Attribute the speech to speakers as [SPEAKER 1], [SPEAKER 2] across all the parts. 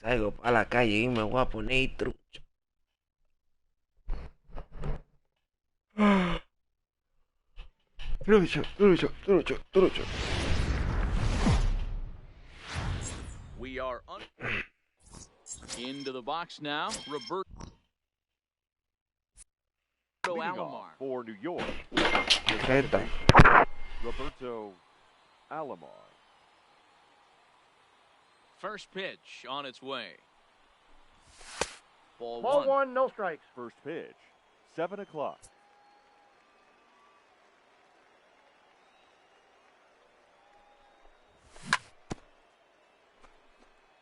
[SPEAKER 1] Salgo para la calle y me voy a poner trucho. Trucho, trucho, trucho, trucho.
[SPEAKER 2] We are into the box now. Roberto Alomar
[SPEAKER 3] for New York. Roberto Alomar.
[SPEAKER 2] First pitch on its way. Ball
[SPEAKER 4] one, no strikes.
[SPEAKER 3] First pitch, 7 o'clock.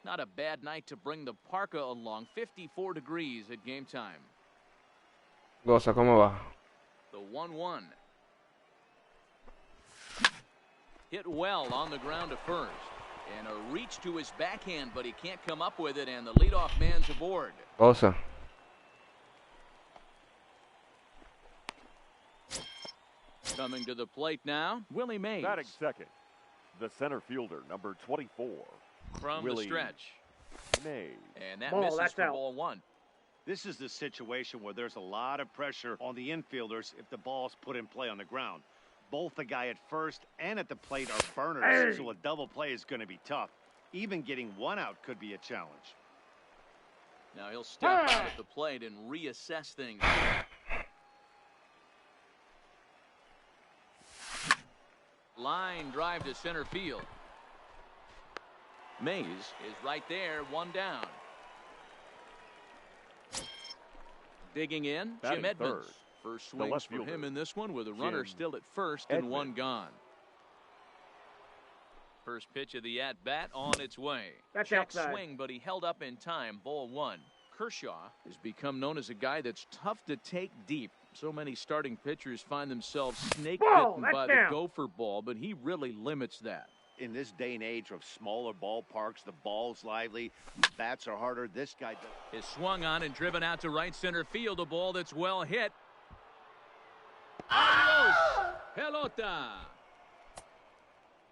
[SPEAKER 2] Not a bad night to bring the parka along. 54 degrees at game time.
[SPEAKER 1] Goza, ¿cómo va?
[SPEAKER 2] The 1-1. Hit well on the ground to first. And a reach to his backhand, but he can't come up with it, and the leadoff man's aboard.
[SPEAKER 1] Goza.
[SPEAKER 2] Coming to the plate now, Willie Mays.
[SPEAKER 3] Batting second, the center fielder, number 24.
[SPEAKER 2] From
[SPEAKER 3] Willie
[SPEAKER 2] the stretch.
[SPEAKER 3] Mays.
[SPEAKER 2] And that misses for ball one.
[SPEAKER 5] This is the situation where there's a lot of pressure on the infielders if the ball's put in play on the ground. Both the guy at first and at the plate are burners, so a double play is going to be tough. Even getting one out could be a challenge.
[SPEAKER 2] Now he'll step out at the plate and reassess things. Line drive to center field. Mays is right there, one down. Digging in,
[SPEAKER 3] Batting
[SPEAKER 2] Jim Edmonds.
[SPEAKER 3] third,
[SPEAKER 2] First swings for him in this one with a runner still at first
[SPEAKER 3] Edmonds.
[SPEAKER 2] and one gone. First pitch of the at-bat on its way. Check swing, but he held up in time. Ball one. Kershaw has become known as a guy that's tough to take deep. So many starting pitchers find themselves snake-bitten by the gopher ball, but he really limits that.
[SPEAKER 5] In this day and age of smaller ballparks, the ball's lively, bats are harder. This guy
[SPEAKER 2] is swung on and driven out to right center field. A ball that's well hit. Adios, pelota.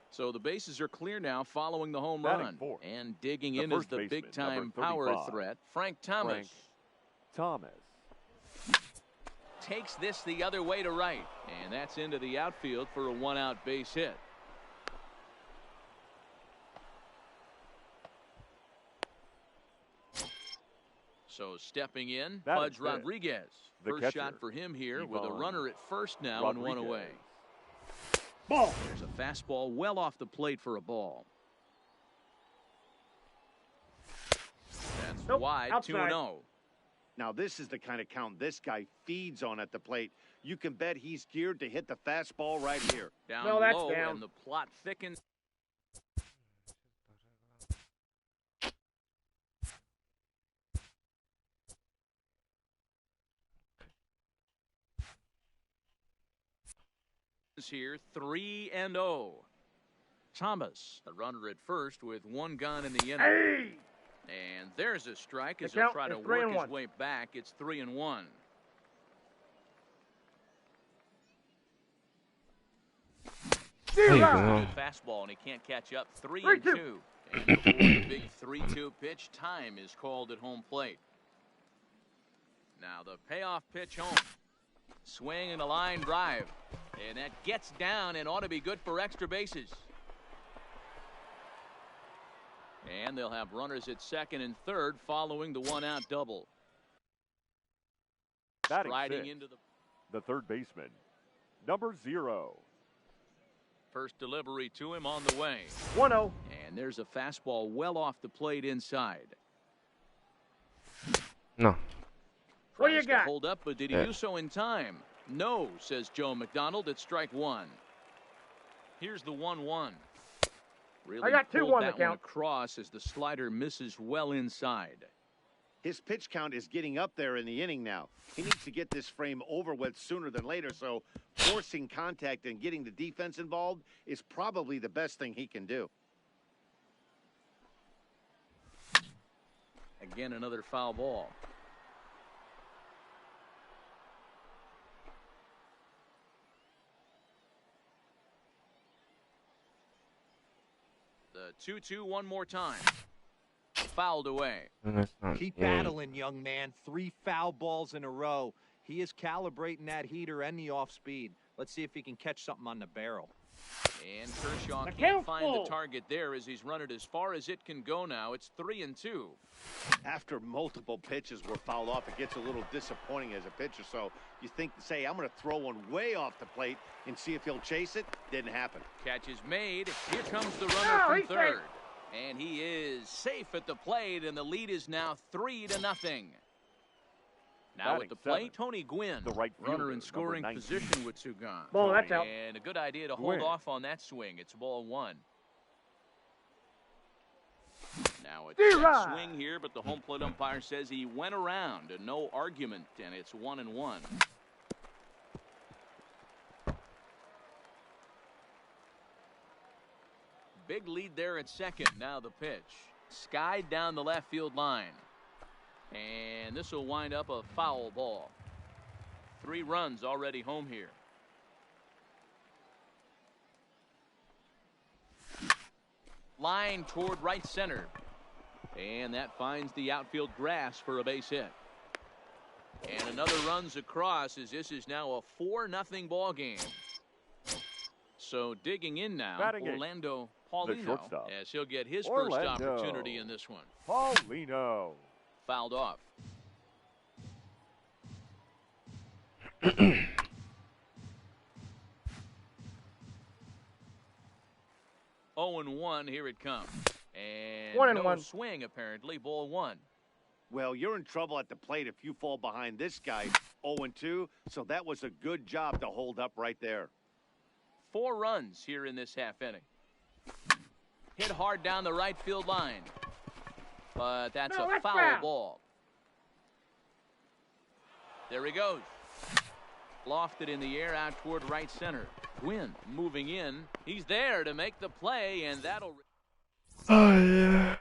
[SPEAKER 2] So the bases are clear now following the home run. And digging in is the big-time power threat, Frank Thomas. Takes this the other way to right. And that's into the outfield for a one-out base hit. So stepping in, Pudge Rodriguez. First shot for him here with a runner at first now and one away. Ball. There's a fastball well off the plate for a ball. That's wide, 2-0.
[SPEAKER 5] Now this is the kind of count this guy feeds on at the plate. You can bet he's geared to hit the fastball right here.
[SPEAKER 2] Down low, and the plot thickens. Here 3-0. Thomas, the runner at first with one gone in the inning. And there's a strike as he'll try to work his way back. It's 3-1.
[SPEAKER 1] Good
[SPEAKER 2] fastball, and he can't catch up. 3-2. And before the big 3-2 pitch, time is called at home plate. Now the payoff pitch home. Swing and a line drive. And that gets down and ought to be good for extra bases. And they'll have runners at second and third following the one-out double. Striding into
[SPEAKER 3] the third baseman, number 0.
[SPEAKER 2] First delivery to him on the way.
[SPEAKER 4] 1-0.
[SPEAKER 2] And there's a fastball well off the plate inside.
[SPEAKER 1] No.
[SPEAKER 4] What do you got?
[SPEAKER 2] Hold up, but did he do so in time? No, says Joe McDonald. It's strike one. Here's the 1-1. Really
[SPEAKER 4] I got 2-1
[SPEAKER 2] that one across as the slider misses well inside.
[SPEAKER 5] His pitch count is getting up there in the inning now. He needs to get this frame over with sooner than later, so forcing contact and getting the defense involved is probably the best thing he can do.
[SPEAKER 2] Again, another foul ball. The 2-2 one more time. fouled away.
[SPEAKER 4] Keep battling, young man. 3 foul balls in a row. He is calibrating that heater and the off speed. Let's see if he can catch something on the barrel.
[SPEAKER 2] And Kershaw can't find the target there as he's run it as far as it can go now. It's 3-2.
[SPEAKER 5] After multiple pitches were fouled off, it gets a little disappointing as a pitcher. So you think, say, I'm going to throw one way off the plate and see if he'll chase it. Didn't happen.
[SPEAKER 2] Catch is made. Here comes the runner from third. And he is safe at the plate, and the lead is now 3-0. Now at the plate, Tony Gwynn,
[SPEAKER 3] the right fielder,
[SPEAKER 2] runner in scoring position with two gone.
[SPEAKER 4] Ball, that's out.
[SPEAKER 2] And a good idea to hold off on that swing. It's ball 1. Now it's a swing here, but the home plate umpire says he went around, and no argument, and it's 1-1. Big lead there at second. Now the pitch. Skied down the left field line. And this will wind up a foul ball. 3 runs already home here. Line toward right center. And that finds the outfield grass for a base hit. And another runs across as this is now a 4-0 ball game. So digging in now, Orlando Paulino, as he'll get his first opportunity in this one.
[SPEAKER 3] Paulino.
[SPEAKER 2] Fouled off. 0-1, here it comes. And no swing, apparently, ball 1.
[SPEAKER 5] Well, you're in trouble at the plate if you fall behind this guy. 0-2, so that was a good job to hold up right there.
[SPEAKER 2] 4 runs here in this half inning. Hit hard down the right field line. But that's a foul ball. There he goes. Lofted in the air out toward right center. Gwynn moving in. He's there to make the play, and that'll...
[SPEAKER 1] Oh, yeah.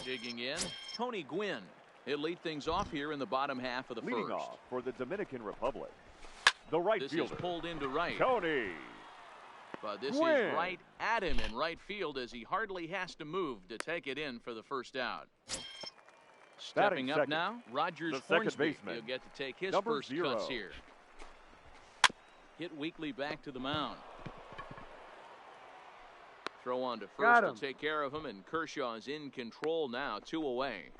[SPEAKER 2] Digging in, Tony Gwynn. He'll lead things off here in the bottom half of the
[SPEAKER 3] Leading
[SPEAKER 2] first.
[SPEAKER 3] Off for the Dominican Republic, the right
[SPEAKER 2] this
[SPEAKER 3] fielder.
[SPEAKER 2] Is pulled into right.
[SPEAKER 3] Tony.
[SPEAKER 2] But this is right at him in right field as he hardly has to move to take it in for the first out. Stepping up now, Rogers Hornsby. He'll get to take his first cuts here. Hit weakly back to the mound. Throw on to first to take care of him, and Kershaw is in control now, 2 away.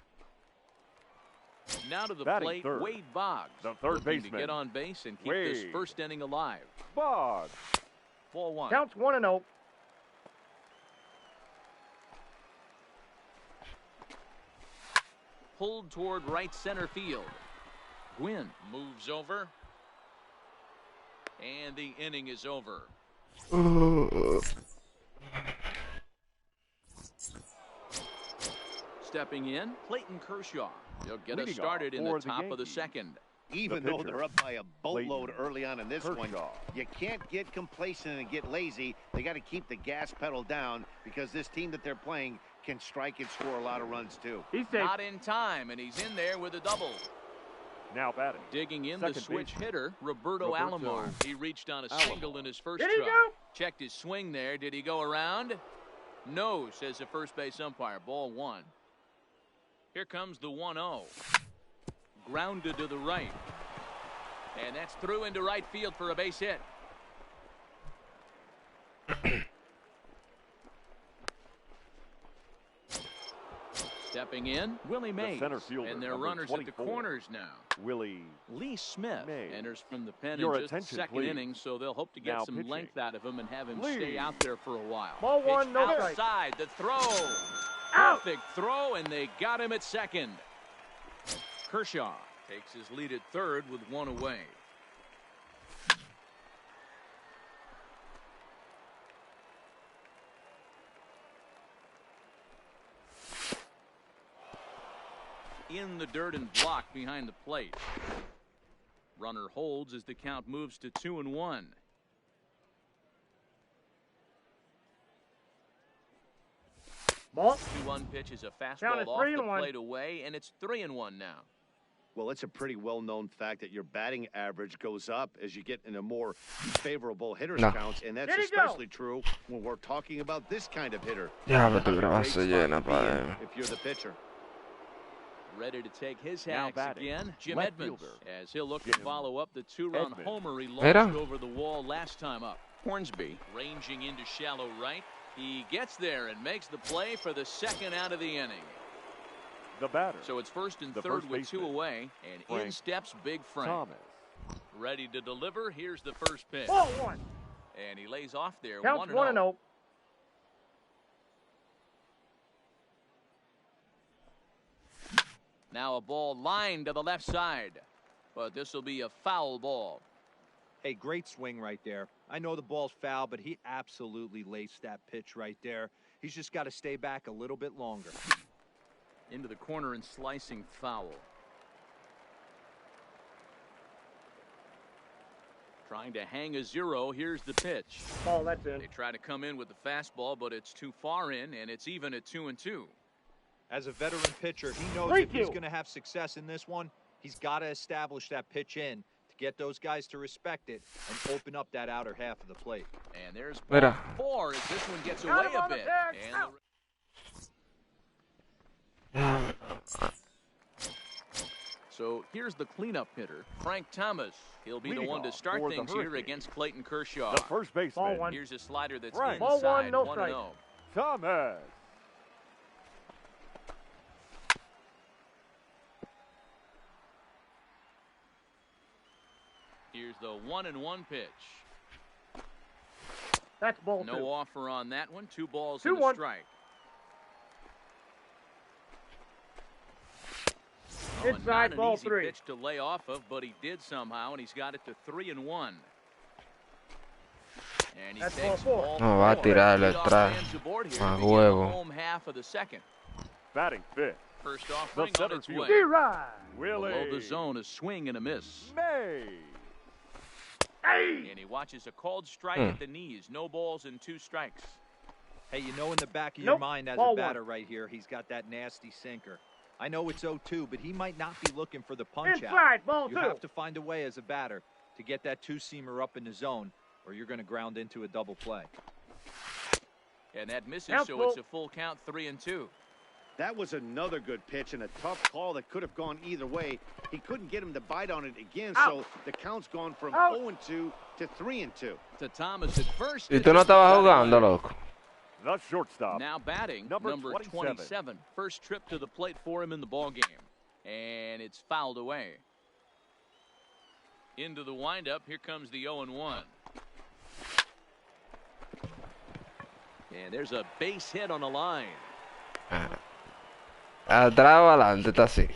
[SPEAKER 2] Now to the plate, Wade Boggs.
[SPEAKER 3] The third baseman.
[SPEAKER 2] To get on base and keep this first inning alive.
[SPEAKER 3] Boggs.
[SPEAKER 2] Ball 1.
[SPEAKER 4] Counts 1-0.
[SPEAKER 2] Pulled toward right center field. Gwynn moves over. And the inning is over. Stepping in, Clayton Kershaw. He'll get us started in the top of the second.
[SPEAKER 5] Even though they're up by a boatload early on in this one, you can't get complacent and get lazy. They got to keep the gas pedal down because this team that they're playing can strike and score a lot of runs too.
[SPEAKER 2] He's not in time, and he's in there with a double.
[SPEAKER 3] Now batting.
[SPEAKER 2] Digging in the switch hitter, Roberto Alomar. He reached on a single in his first try. Checked his swing there. Did he go around? No, says the first base umpire. Ball 1. Here comes the 1-0. Grounded to the right. And that's through into right field for a base hit. Stepping in, Willie Mays. And their runners 24. At the corners now. Lee Smith enters from the pen in just the second inning, so they'll hope to get now some length out of him and have him stay out there for a while.
[SPEAKER 4] Ball 1, no
[SPEAKER 2] outside, the throw. Perfect throw, and they got him at second. Kershaw takes his lead at third with 1 away. In the dirt and blocked behind the plate. Runner holds as the count moves to 2-1.
[SPEAKER 4] Ball.
[SPEAKER 2] 2-1 pitch is a fastball off the plate away, and it's 3-1 now.
[SPEAKER 5] Well, it's a pretty well-known fact that your batting average goes up as you get into more favorable hitters counts, and that's especially true when we're talking about this kind of hitter.
[SPEAKER 1] Ya, me tu grabaste llena, padre.
[SPEAKER 5] If you're the pitcher.
[SPEAKER 2] Ready to take his hacks again, Jim
[SPEAKER 3] left
[SPEAKER 2] Edmonds,
[SPEAKER 3] fielder.
[SPEAKER 2] as he'll look to follow up the two-run homer he launched
[SPEAKER 1] Mira.
[SPEAKER 2] over the wall last time up. Hornsby ranging into shallow right. He gets there and makes the play for the second out of the inning.
[SPEAKER 3] The batter.
[SPEAKER 2] So it's first and
[SPEAKER 3] The
[SPEAKER 2] third
[SPEAKER 3] first
[SPEAKER 2] with two
[SPEAKER 3] baseman,
[SPEAKER 2] away, and
[SPEAKER 3] Frank
[SPEAKER 2] in steps Big Frank.
[SPEAKER 3] Thomas.
[SPEAKER 2] Ready to deliver. Here's the first pitch.
[SPEAKER 6] Ball one.
[SPEAKER 2] And he lays off there.
[SPEAKER 6] Counts
[SPEAKER 2] 1-0.
[SPEAKER 6] 1-0.
[SPEAKER 2] Now a ball lined to the left side, but this will be a foul ball.
[SPEAKER 4] Hey, great swing right there. I know the ball's foul, but he absolutely laced that pitch right there. He's just got to stay back a little bit longer.
[SPEAKER 2] Into the corner and slicing foul. Trying to hang a zero. Here's the pitch.
[SPEAKER 6] Ball, that's in.
[SPEAKER 2] They try to come in with the fastball, but it's too far in, and it's even at 2-2.
[SPEAKER 4] As a veteran pitcher, he knows if he's going to have success in this one, he's got to establish that pitch in to get those guys to respect it and open up that outer half of the plate.
[SPEAKER 2] And there's ball
[SPEAKER 1] Mira.
[SPEAKER 2] 4 as this one gets
[SPEAKER 6] Got
[SPEAKER 2] away
[SPEAKER 6] him
[SPEAKER 2] a
[SPEAKER 6] on the
[SPEAKER 2] bit.
[SPEAKER 6] tag.
[SPEAKER 2] And
[SPEAKER 6] Out. So here's the cleanup hitter, Frank Thomas. He'll be the
[SPEAKER 3] Leading
[SPEAKER 2] one to
[SPEAKER 3] off
[SPEAKER 2] start
[SPEAKER 3] for the
[SPEAKER 2] things here
[SPEAKER 3] Hurricanes.
[SPEAKER 2] against Clayton Kershaw.
[SPEAKER 3] The first baseman.
[SPEAKER 6] Ball one.
[SPEAKER 2] Here's a slider that's
[SPEAKER 3] Frank.
[SPEAKER 6] Ball one,
[SPEAKER 2] inside,
[SPEAKER 6] no
[SPEAKER 2] 1-0.
[SPEAKER 6] strike.
[SPEAKER 3] Thomas.
[SPEAKER 2] Here's the 1-1 pitch.
[SPEAKER 6] That's ball
[SPEAKER 2] No
[SPEAKER 6] 2.
[SPEAKER 2] offer on that one. 2 balls and a
[SPEAKER 6] 2-1.
[SPEAKER 2] strike.
[SPEAKER 6] Inside,
[SPEAKER 2] not
[SPEAKER 6] ball
[SPEAKER 2] an easy
[SPEAKER 6] 3.
[SPEAKER 2] pitch to lay off of, but he did somehow, and he's got it to 3-1. And he
[SPEAKER 6] That's
[SPEAKER 2] takes
[SPEAKER 6] ball 4.
[SPEAKER 2] ball
[SPEAKER 1] No, va a
[SPEAKER 2] 4.
[SPEAKER 1] tirarle
[SPEAKER 2] Leadoff
[SPEAKER 1] atrás.
[SPEAKER 2] fans aboard here
[SPEAKER 1] A
[SPEAKER 2] to begin the
[SPEAKER 1] huevo.
[SPEAKER 2] home half of the second.
[SPEAKER 3] Batting fifth.
[SPEAKER 2] First
[SPEAKER 3] The
[SPEAKER 2] offering on
[SPEAKER 3] center
[SPEAKER 2] its
[SPEAKER 3] fielder.
[SPEAKER 2] way.
[SPEAKER 6] D-Ride.
[SPEAKER 2] Below the
[SPEAKER 3] Willie.
[SPEAKER 2] zone, a swing and a miss.
[SPEAKER 3] May.
[SPEAKER 6] Hey.
[SPEAKER 2] And he watches a called strike at the knees. No balls and 2 strikes.
[SPEAKER 4] Hey, you know in the back of your
[SPEAKER 6] Nope.
[SPEAKER 4] mind as
[SPEAKER 6] Ball
[SPEAKER 4] a
[SPEAKER 6] one.
[SPEAKER 4] batter right here, he's got that nasty sinker. I know it's 0-2, but he might not be looking for the punch out.
[SPEAKER 6] Inside, ball
[SPEAKER 4] You
[SPEAKER 6] 2.
[SPEAKER 4] have to find a way as a batter to get that two-seamer up in the zone, or you're going to ground into a double play.
[SPEAKER 2] And that misses,
[SPEAKER 6] Count
[SPEAKER 2] so
[SPEAKER 6] full.
[SPEAKER 2] it's a full count, 3-2.
[SPEAKER 5] That was another good pitch and a tough call that could have gone either way. He couldn't get him to bite on it again, so the count's gone from
[SPEAKER 6] Out.
[SPEAKER 5] 0-2 to 3-2.
[SPEAKER 2] To Thomas at first.
[SPEAKER 1] Y tú no estabas jugando, loco.
[SPEAKER 3] The shortstop.
[SPEAKER 2] Now batting,
[SPEAKER 3] Number
[SPEAKER 2] number
[SPEAKER 3] 27.
[SPEAKER 2] 27. First trip to the plate for him in the ballgame. And it's fouled away. Into the windup, here comes the 0-1. And there's a base hit on the line.
[SPEAKER 1] Atrás o adelante, está así.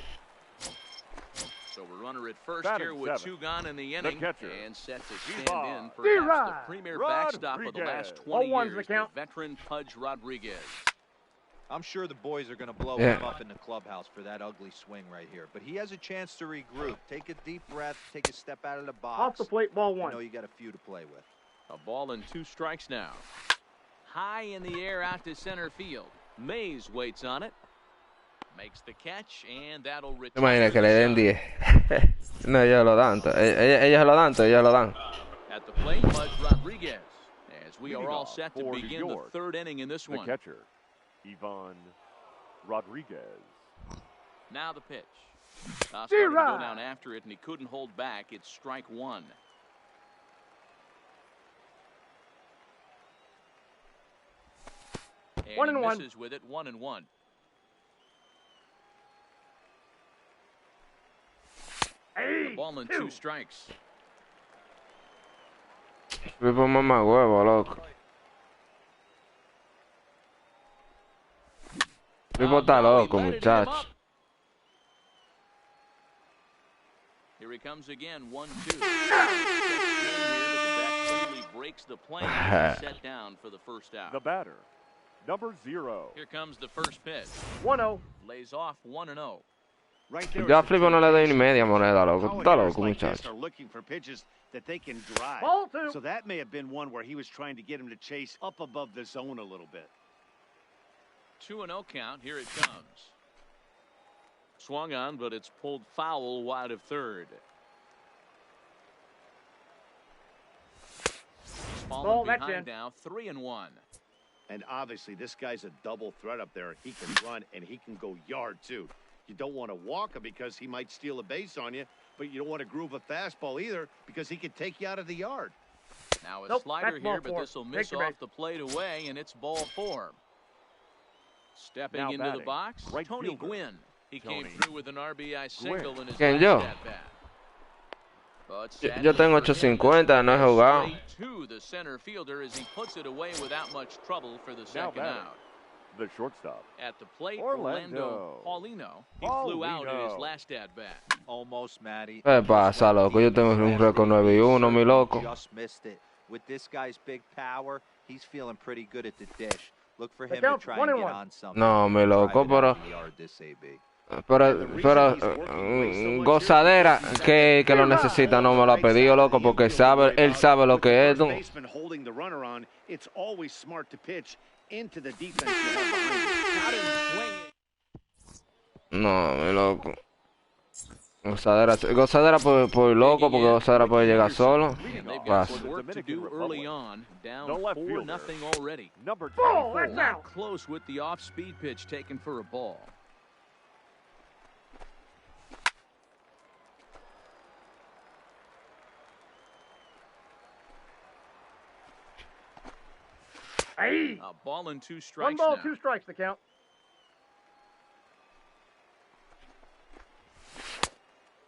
[SPEAKER 2] So we're runner at first
[SPEAKER 3] Batting
[SPEAKER 2] here with 2
[SPEAKER 3] seven.
[SPEAKER 2] gone in the inning.
[SPEAKER 3] catcher.
[SPEAKER 2] And set to stand in perhaps the
[SPEAKER 6] D-Rod.
[SPEAKER 2] premier backstop of the last 20
[SPEAKER 6] 0-1's
[SPEAKER 2] years,
[SPEAKER 6] the count.
[SPEAKER 2] veteran Pudge Rodriguez.
[SPEAKER 4] I'm sure the boys are going to blow
[SPEAKER 1] Yeah.
[SPEAKER 4] him up in the clubhouse for that ugly swing right here. But he has a chance to regroup. Take a deep breath. Take a step out of the box.
[SPEAKER 6] Off the plate, ball
[SPEAKER 4] You
[SPEAKER 6] 1.
[SPEAKER 4] know you got a few to play with.
[SPEAKER 2] A ball and 2 strikes now. High in the air out to center field. Mays waits on it. Makes the catch, and that'll
[SPEAKER 1] ¿Te
[SPEAKER 2] retire
[SPEAKER 1] imaginas que le den
[SPEAKER 2] the
[SPEAKER 1] 10? No, ellos lo dan. Ellos lo dan, ellos lo dan.
[SPEAKER 2] shot. At the plate, Pudge Rodriguez. As we
[SPEAKER 3] Leading
[SPEAKER 2] are all
[SPEAKER 3] off
[SPEAKER 2] set to
[SPEAKER 3] for New
[SPEAKER 2] begin the
[SPEAKER 3] York,
[SPEAKER 2] 3rd inning in this
[SPEAKER 3] The
[SPEAKER 2] one.
[SPEAKER 3] catcher. Ivan Rodriguez.
[SPEAKER 2] Now the pitch. Started to go
[SPEAKER 6] D-Rod.
[SPEAKER 2] down after it, and he couldn't hold back. It's strike 1. And
[SPEAKER 6] 1-1.
[SPEAKER 2] he misses with it, 1-1.
[SPEAKER 6] Hey.
[SPEAKER 2] A ball and 2 strikes.
[SPEAKER 1] Fui por mamá huevo, loco. Fui está loco,
[SPEAKER 2] He lighted him
[SPEAKER 1] muchacho.
[SPEAKER 2] up. Here he comes again, 1-2. Clearly breaks the plane and set down for the first out.
[SPEAKER 3] The batter. Number 0.
[SPEAKER 2] Here comes the first pitch.
[SPEAKER 6] 1-0.
[SPEAKER 2] Lays off 1-0.
[SPEAKER 5] Right there.
[SPEAKER 1] Yo a Flipo no le doy ni media moneda, loco. Tú estás
[SPEAKER 5] Power hitters
[SPEAKER 1] loco,
[SPEAKER 5] like this
[SPEAKER 1] muchacho.
[SPEAKER 5] are looking for pitches that they can drive.
[SPEAKER 6] Ball 2.
[SPEAKER 5] So that may have been one where he was trying to get him to chase up above the zone a little bit.
[SPEAKER 2] 2-0 count. Here it comes. Swung on, but it's pulled foul wide of third. He's fallen behind now, 3-1.
[SPEAKER 5] And obviously, this guy's a double threat up there. He can run and he can go yard, too. You don't want to walk him because he might steal a base on you, but you don't want to groove a fastball either because he could take you out of the yard.
[SPEAKER 2] Now a slider here, but this will miss off the plate away, and it's ball 4. Stepping
[SPEAKER 3] now
[SPEAKER 2] into
[SPEAKER 3] batting,
[SPEAKER 2] the box,
[SPEAKER 3] right
[SPEAKER 2] Tony
[SPEAKER 3] fielder.
[SPEAKER 2] Gwynn. He
[SPEAKER 3] Tony
[SPEAKER 2] came through with an RBI single in his
[SPEAKER 1] ¿Quién,
[SPEAKER 2] last
[SPEAKER 1] yo?
[SPEAKER 2] at-bat.
[SPEAKER 1] Yo tengo 850, no he jugado.
[SPEAKER 2] To the center fielder as he puts it away without much trouble for the
[SPEAKER 3] Now
[SPEAKER 2] second
[SPEAKER 3] batting,
[SPEAKER 2] out.
[SPEAKER 3] the shortstop.
[SPEAKER 2] At the plate,
[SPEAKER 3] Orlando.
[SPEAKER 2] Paulino. He flew out in his last at-bat.
[SPEAKER 4] Almost, Matty.
[SPEAKER 1] ¿Qué pasa, loco? Yo tengo un récord 9-1, mi loco.
[SPEAKER 4] Just missed it. With this guy's big power, he's feeling pretty good at the dish. Look for him to try and get on something.
[SPEAKER 1] No, mi loco, pero gozadera que lo necesita, no me lo ha pedido, loco, porque sabe, él sabe lo que es. No, mi loco. Gozadera por loco, porque gozadera puede llegar solo. Pasa.
[SPEAKER 3] Number
[SPEAKER 2] 24. Not close with the off-speed pitch taken for a ball.
[SPEAKER 7] Hey.
[SPEAKER 2] A ball and 2 strikes.
[SPEAKER 7] 1 ball,
[SPEAKER 2] now.
[SPEAKER 7] 2 strikes to count.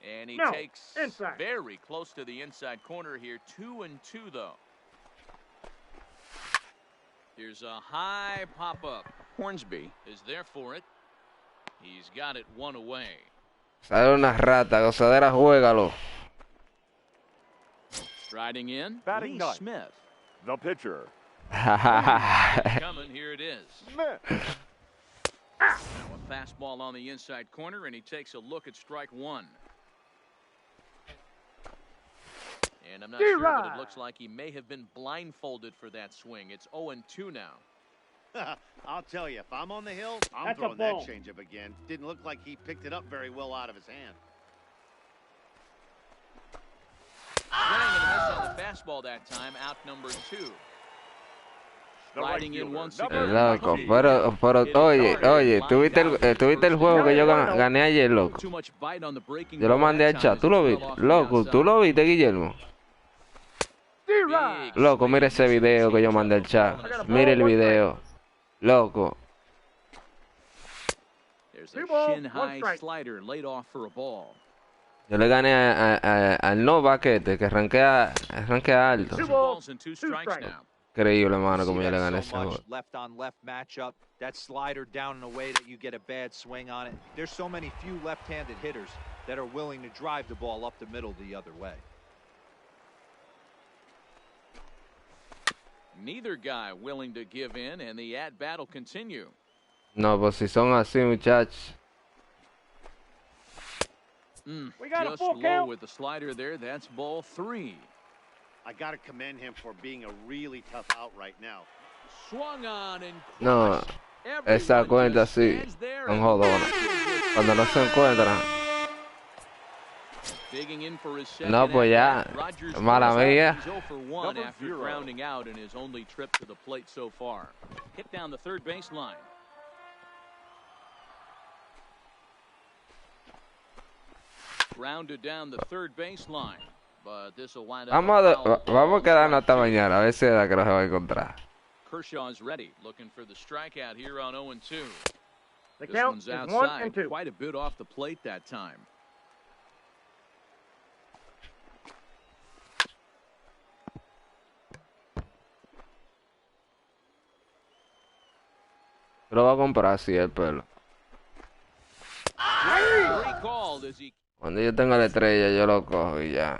[SPEAKER 2] And he
[SPEAKER 7] No,
[SPEAKER 2] takes
[SPEAKER 7] inside.
[SPEAKER 2] very close to the inside corner here. 2-2 though. Here's a high pop-up. Hornsby is there for it. He's got it 1 away.
[SPEAKER 1] Sale una rata, gozadera, juégalo.
[SPEAKER 2] Striding in,
[SPEAKER 3] Batting
[SPEAKER 2] Lee
[SPEAKER 3] ninth.
[SPEAKER 2] Smith.
[SPEAKER 3] The pitcher.
[SPEAKER 2] Coming, here it is.
[SPEAKER 3] Smith.
[SPEAKER 2] Now a fastball on the inside corner, and he takes a look at strike 1. And I'm not sure, but it looks like he may have been blindfolded for that swing. It's 0-2 now.
[SPEAKER 5] I'll tell you, if I'm on the hill, I'm throwing that changeup again. Didn't look like he picked it up very well out of his hand.
[SPEAKER 2] Swing and a miss on the fastball that time, out number 2. Sliding in once again.
[SPEAKER 1] Loco, pero, oye, ¿tuviste el juego que yo gané ayer, loco? Yo lo mandé al chat, ¿tú lo viste? Loco, ¿tú lo viste, Guillermo? Loco, mira ese video que yo mandé al chat. Mira el video. Loco.
[SPEAKER 2] There's a shin-high slider laid off for a ball.
[SPEAKER 1] Yo le gané al no baquete, que arranquea alto.
[SPEAKER 2] 2 balls and 2 strikes now.
[SPEAKER 1] Increíble, mano, como yo le gané ese juego.
[SPEAKER 4] Left on left matchup. That slider down in a way that you get a bad swing on it. There's so many few left-handed hitters that are willing to drive the ball up the middle the other way.
[SPEAKER 2] Neither guy willing to give in, and the at-bat will continue.
[SPEAKER 1] No, pues si son así, muchachos.
[SPEAKER 7] We got
[SPEAKER 2] just
[SPEAKER 7] a full
[SPEAKER 2] low
[SPEAKER 7] count.
[SPEAKER 2] with the slider there. That's ball 3.
[SPEAKER 5] I got to commend him for being a really tough out right now.
[SPEAKER 2] Swung on and
[SPEAKER 1] No, esa cuenta sí, son jodonas. Cuando no se encuentran. No, pues ya, mala mía.
[SPEAKER 2] He's 0 for 1 after grounding out in his only trip to the plate so far. Hit down the third baseline. Grounded down the third baseline. But this will wind up.
[SPEAKER 1] Vamos a quedarnos hasta mañana, a ver si es la que no se va a encontrar.
[SPEAKER 2] Kershaw's ready, looking for the strikeout here on 0-2.
[SPEAKER 7] The
[SPEAKER 2] This
[SPEAKER 7] count
[SPEAKER 2] one's
[SPEAKER 7] is
[SPEAKER 2] outside,
[SPEAKER 7] 1 and 2.
[SPEAKER 2] quite a bit off the plate that time.
[SPEAKER 1] Lo va a comprar así el pelo.
[SPEAKER 2] Recalled as he
[SPEAKER 1] Cuando yo tenga la estrella, yo lo cojo y ya.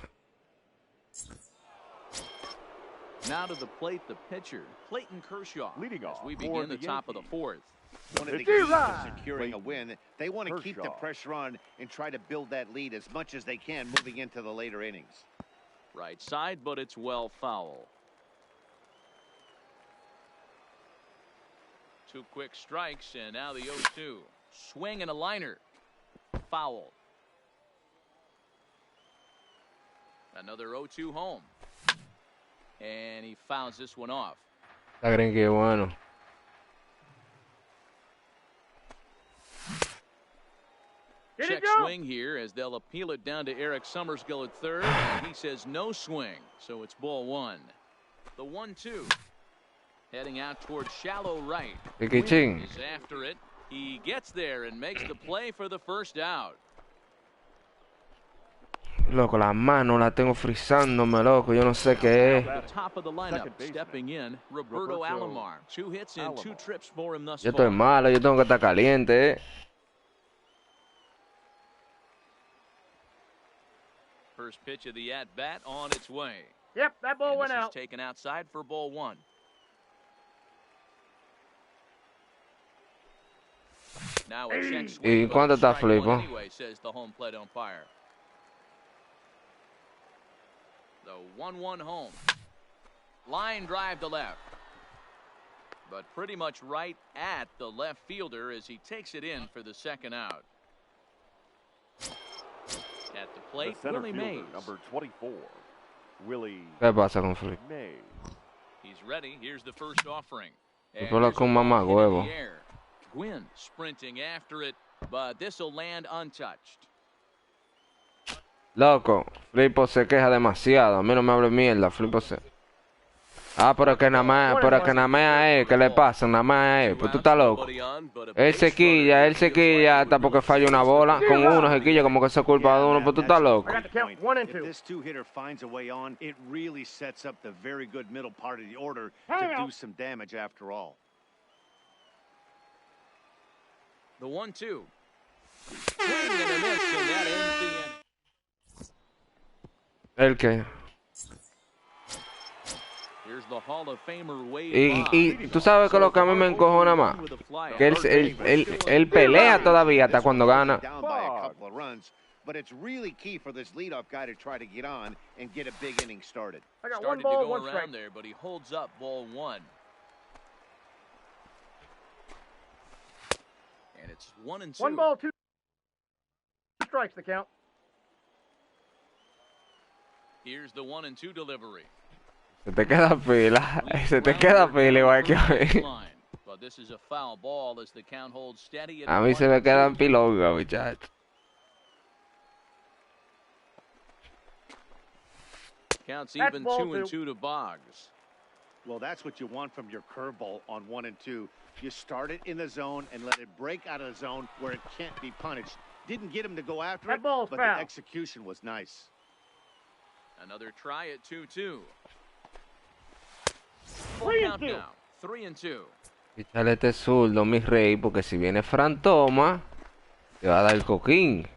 [SPEAKER 2] Now to the plate, the pitcher, Clayton Kershaw.
[SPEAKER 3] Leading
[SPEAKER 2] as
[SPEAKER 3] off
[SPEAKER 2] we
[SPEAKER 3] for
[SPEAKER 2] begin
[SPEAKER 3] the
[SPEAKER 2] the top of the 4th.
[SPEAKER 5] One of the keys to securing a win, they want to keep the pressure on and try to build that lead as much as they can moving into the later innings.
[SPEAKER 2] Right side, but it's well foul. 2 quick strikes, and now the 0-2. Swing and a liner. Foul. Another 0-2 home. And he fouls this one off.
[SPEAKER 1] Está creen que bueno.
[SPEAKER 2] Check swing here as they'll appeal it down to Eric Summersgill at third. And he says no swing. So it's ball one. The 1-2. Heading out towards shallow right.
[SPEAKER 1] Piquichín.
[SPEAKER 2] Is after it. He gets there and makes the play for the first out.
[SPEAKER 1] Loco, las manos las tengo frizándome, loco. Yo no sé qué es.
[SPEAKER 2] The top of the lineup, stepping in, Roberto Alomar. 2 hits and 2 trips for him thus
[SPEAKER 1] Yo estoy malo, yo tengo que estar caliente,
[SPEAKER 2] First pitch of the at-bat on its way.
[SPEAKER 7] Yep, that ball went out.
[SPEAKER 2] Taken outside for ball one. Now a check swing.
[SPEAKER 1] ¿Y cuánto está Flipo?
[SPEAKER 2] Anyway, says the home plate umpire. The 1-1 home. Line drive to left. But pretty much right at the left fielder as he takes it in for the second out. At the plate,
[SPEAKER 3] The center
[SPEAKER 2] Willie
[SPEAKER 3] fielder,
[SPEAKER 2] Mays.
[SPEAKER 3] number 24, Willie
[SPEAKER 1] ¿Qué pasa con Flip?
[SPEAKER 3] Mays.
[SPEAKER 2] He's ready. Here's the first offering.
[SPEAKER 1] Y por lo que un mamá huevo.
[SPEAKER 2] Gwynn sprinting after it, but this will land untouched.
[SPEAKER 1] Loco, Flipo se queja demasiado. A mí no me hable mierda, Flipo se... Ah, pero es que nada más a él, ¿qué le pasa? Nada más a él, pues tú estás loco. Él se quilla hasta porque falla una bola. Con uno se quilla como que se culpa de uno, pues tú estás loco.
[SPEAKER 5] If this two-hitter finds a way on, it really sets up the very good middle part of the order to do some damage after all.
[SPEAKER 2] The 1-2. Swing and a miss, and that ends the inning.
[SPEAKER 1] ¿El qué?
[SPEAKER 2] Here's the Hall of Famer Wade
[SPEAKER 1] Y tú sabes que lo que a mí me encojona más, que él pelea todavía hasta cuando gana.
[SPEAKER 5] Down by a couple of runs, but it's really key for this leadoff guy to try to get on and get a big inning started.
[SPEAKER 7] I got
[SPEAKER 2] Started
[SPEAKER 7] one ball,
[SPEAKER 2] to go
[SPEAKER 7] one
[SPEAKER 2] around
[SPEAKER 7] strike.
[SPEAKER 2] there, but he holds up ball one. And it's 1-2.
[SPEAKER 7] 1 ball, 2 strikes the count.
[SPEAKER 2] Here's the 1-2 delivery.
[SPEAKER 1] Se te queda pila igual que hoy.
[SPEAKER 2] But this is a foul ball as the count holds steady.
[SPEAKER 1] A mí se me quedan pilongas, muchachos.
[SPEAKER 2] Counts even 2-2 to Boggs.
[SPEAKER 5] Well, that's what you want from your curveball on 1 and 2. You start it in the zone and let it break out of the zone where it can't be punished. Didn't get him to go after it, but the execution was nice.
[SPEAKER 2] Another try at 2-2. 3-2.
[SPEAKER 1] Píchale este zurdo, mi rey, porque si viene Fran Toma, te va a dar el coquín.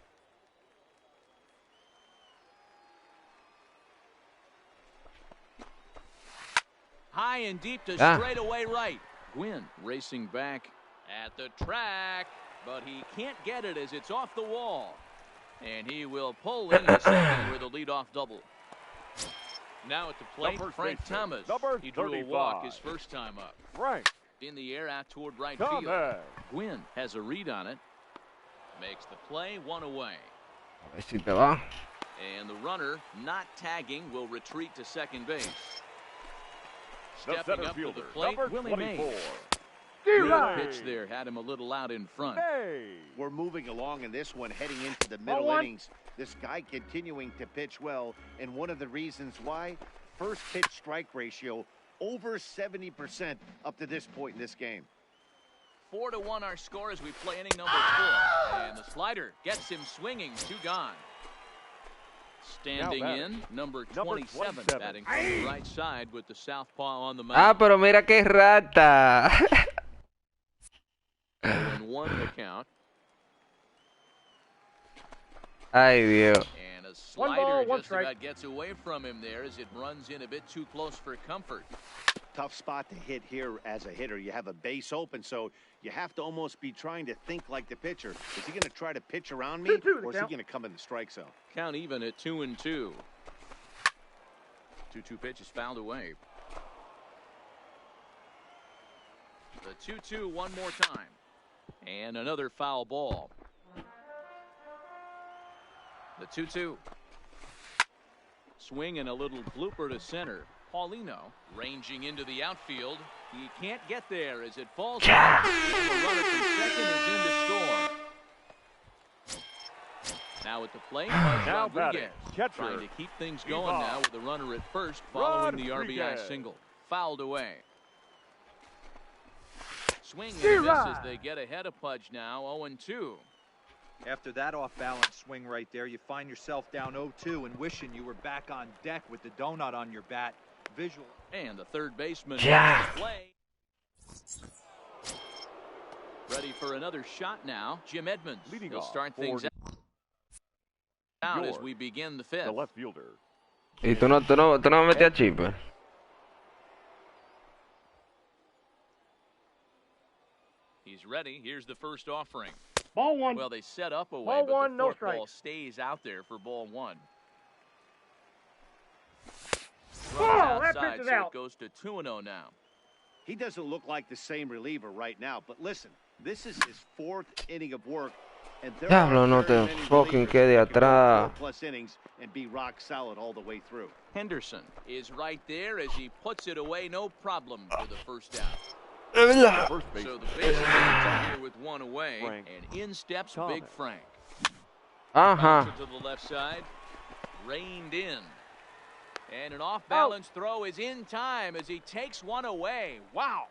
[SPEAKER 2] High and deep to straightaway right. Gwynn racing back at the track, but he can't get it as it's off the wall. And he will pull in the second with a leadoff double. Now at the plate, Frank Thomas. He drew a walk his first time up.
[SPEAKER 3] Frank.
[SPEAKER 2] In the air out toward right field. Gwynn has a read on it. Makes the play, 1 away.
[SPEAKER 1] A ver si te va.
[SPEAKER 2] And the runner, not tagging, will retreat to second base. Stepping up to the plate, Willie Mays. Good pitch there, had him a little out in front.
[SPEAKER 5] We're moving along in this one, heading into the middle innings. This guy continuing to pitch well, and one of the reasons why, first pitch strike ratio over 70% up to this point in this game.
[SPEAKER 2] 4-1 our score as we play inning number 4. And the slider gets him swinging, 2 gone. Standing in, number 27, batting from the right side with the southpaw on the mound.
[SPEAKER 1] Ah, pero mira qué rata.
[SPEAKER 2] 0-1 the count.
[SPEAKER 1] Ay, Dios.
[SPEAKER 2] And a slider just about gets away from him there as it runs in a bit too close for comfort.
[SPEAKER 5] Tough spot to hit here as a hitter. You have a base open, so you have to almost be trying to think like the pitcher. Is he going to try to pitch around me, or is he going to come in the strike zone?
[SPEAKER 2] Count even at 2-2. 2-2 pitch is fouled away. The 2-2 one more time. And another foul ball. 2-2. Swing and a little blooper to center. Paulino ranging into the outfield. He can't get there as it falls out. The runner from second is in to score. Now at the plate, Rodriguez trying to keep things going now with the runner at first following the RBI single. Fouled away. Swing and a miss as they get ahead of Pudge now, 0-2.
[SPEAKER 4] After that off-balance swing right there, you find yourself down 0-2 and wishing you were back on deck with the donut on your bat. Visual.
[SPEAKER 2] And the third baseman play. Ready for another shot now. Jim Edmonds will start things out as we begin the fifth.
[SPEAKER 3] The left fielder.
[SPEAKER 1] Y tú no metías chipper.
[SPEAKER 2] He's ready. Here's the first offering.
[SPEAKER 7] Ball one.
[SPEAKER 2] Well, they set up away,
[SPEAKER 7] Ball
[SPEAKER 2] but
[SPEAKER 7] one,
[SPEAKER 2] the
[SPEAKER 7] no
[SPEAKER 2] fourth ball
[SPEAKER 7] strikes.
[SPEAKER 2] stays out there for ball one.
[SPEAKER 7] Oh, that
[SPEAKER 2] Outside,
[SPEAKER 7] pitch is
[SPEAKER 2] so
[SPEAKER 7] out.
[SPEAKER 2] it goes to 2-0 now.
[SPEAKER 5] He doesn't look like the same reliever right now, but listen, this is his fourth inning of work, and there
[SPEAKER 1] Diablo,
[SPEAKER 5] are
[SPEAKER 1] no
[SPEAKER 5] very
[SPEAKER 1] te
[SPEAKER 5] many
[SPEAKER 1] fucking
[SPEAKER 5] relievers
[SPEAKER 1] quede
[SPEAKER 5] that can go
[SPEAKER 1] atrás.
[SPEAKER 5] 4+ innings and be rock solid all the way through.
[SPEAKER 2] Henderson is right there as he puts it away, no problem for the first out.
[SPEAKER 3] First base.
[SPEAKER 2] So the bases are here with one away,
[SPEAKER 3] Frank.
[SPEAKER 2] and in steps Big Frank.
[SPEAKER 1] Ajá.
[SPEAKER 2] To the left side, reined in. And an off-balance throw is in time as he takes one away. Wow.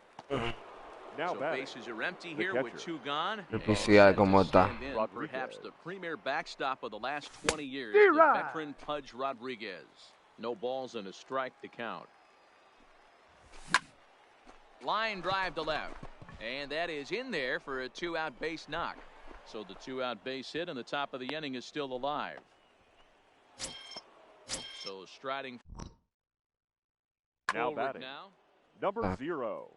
[SPEAKER 3] Now
[SPEAKER 2] So
[SPEAKER 3] batting.
[SPEAKER 2] bases are empty
[SPEAKER 3] The
[SPEAKER 2] here with
[SPEAKER 3] catcher.
[SPEAKER 2] two gone.
[SPEAKER 1] El
[SPEAKER 2] And
[SPEAKER 1] PCI
[SPEAKER 2] set to
[SPEAKER 1] como está.
[SPEAKER 2] stand in
[SPEAKER 3] Rodriguez.
[SPEAKER 2] perhaps the premier backstop of the last 20 years,
[SPEAKER 7] D-Rod.
[SPEAKER 2] the veteran Pudge Rodriguez. No balls and a strike to count. Line drive to left. And that is in there for a two-out base knock. So the two-out base hit and the top of the inning is still alive. So striding
[SPEAKER 3] Now
[SPEAKER 2] forward
[SPEAKER 3] batting.
[SPEAKER 2] now.
[SPEAKER 3] Number 0.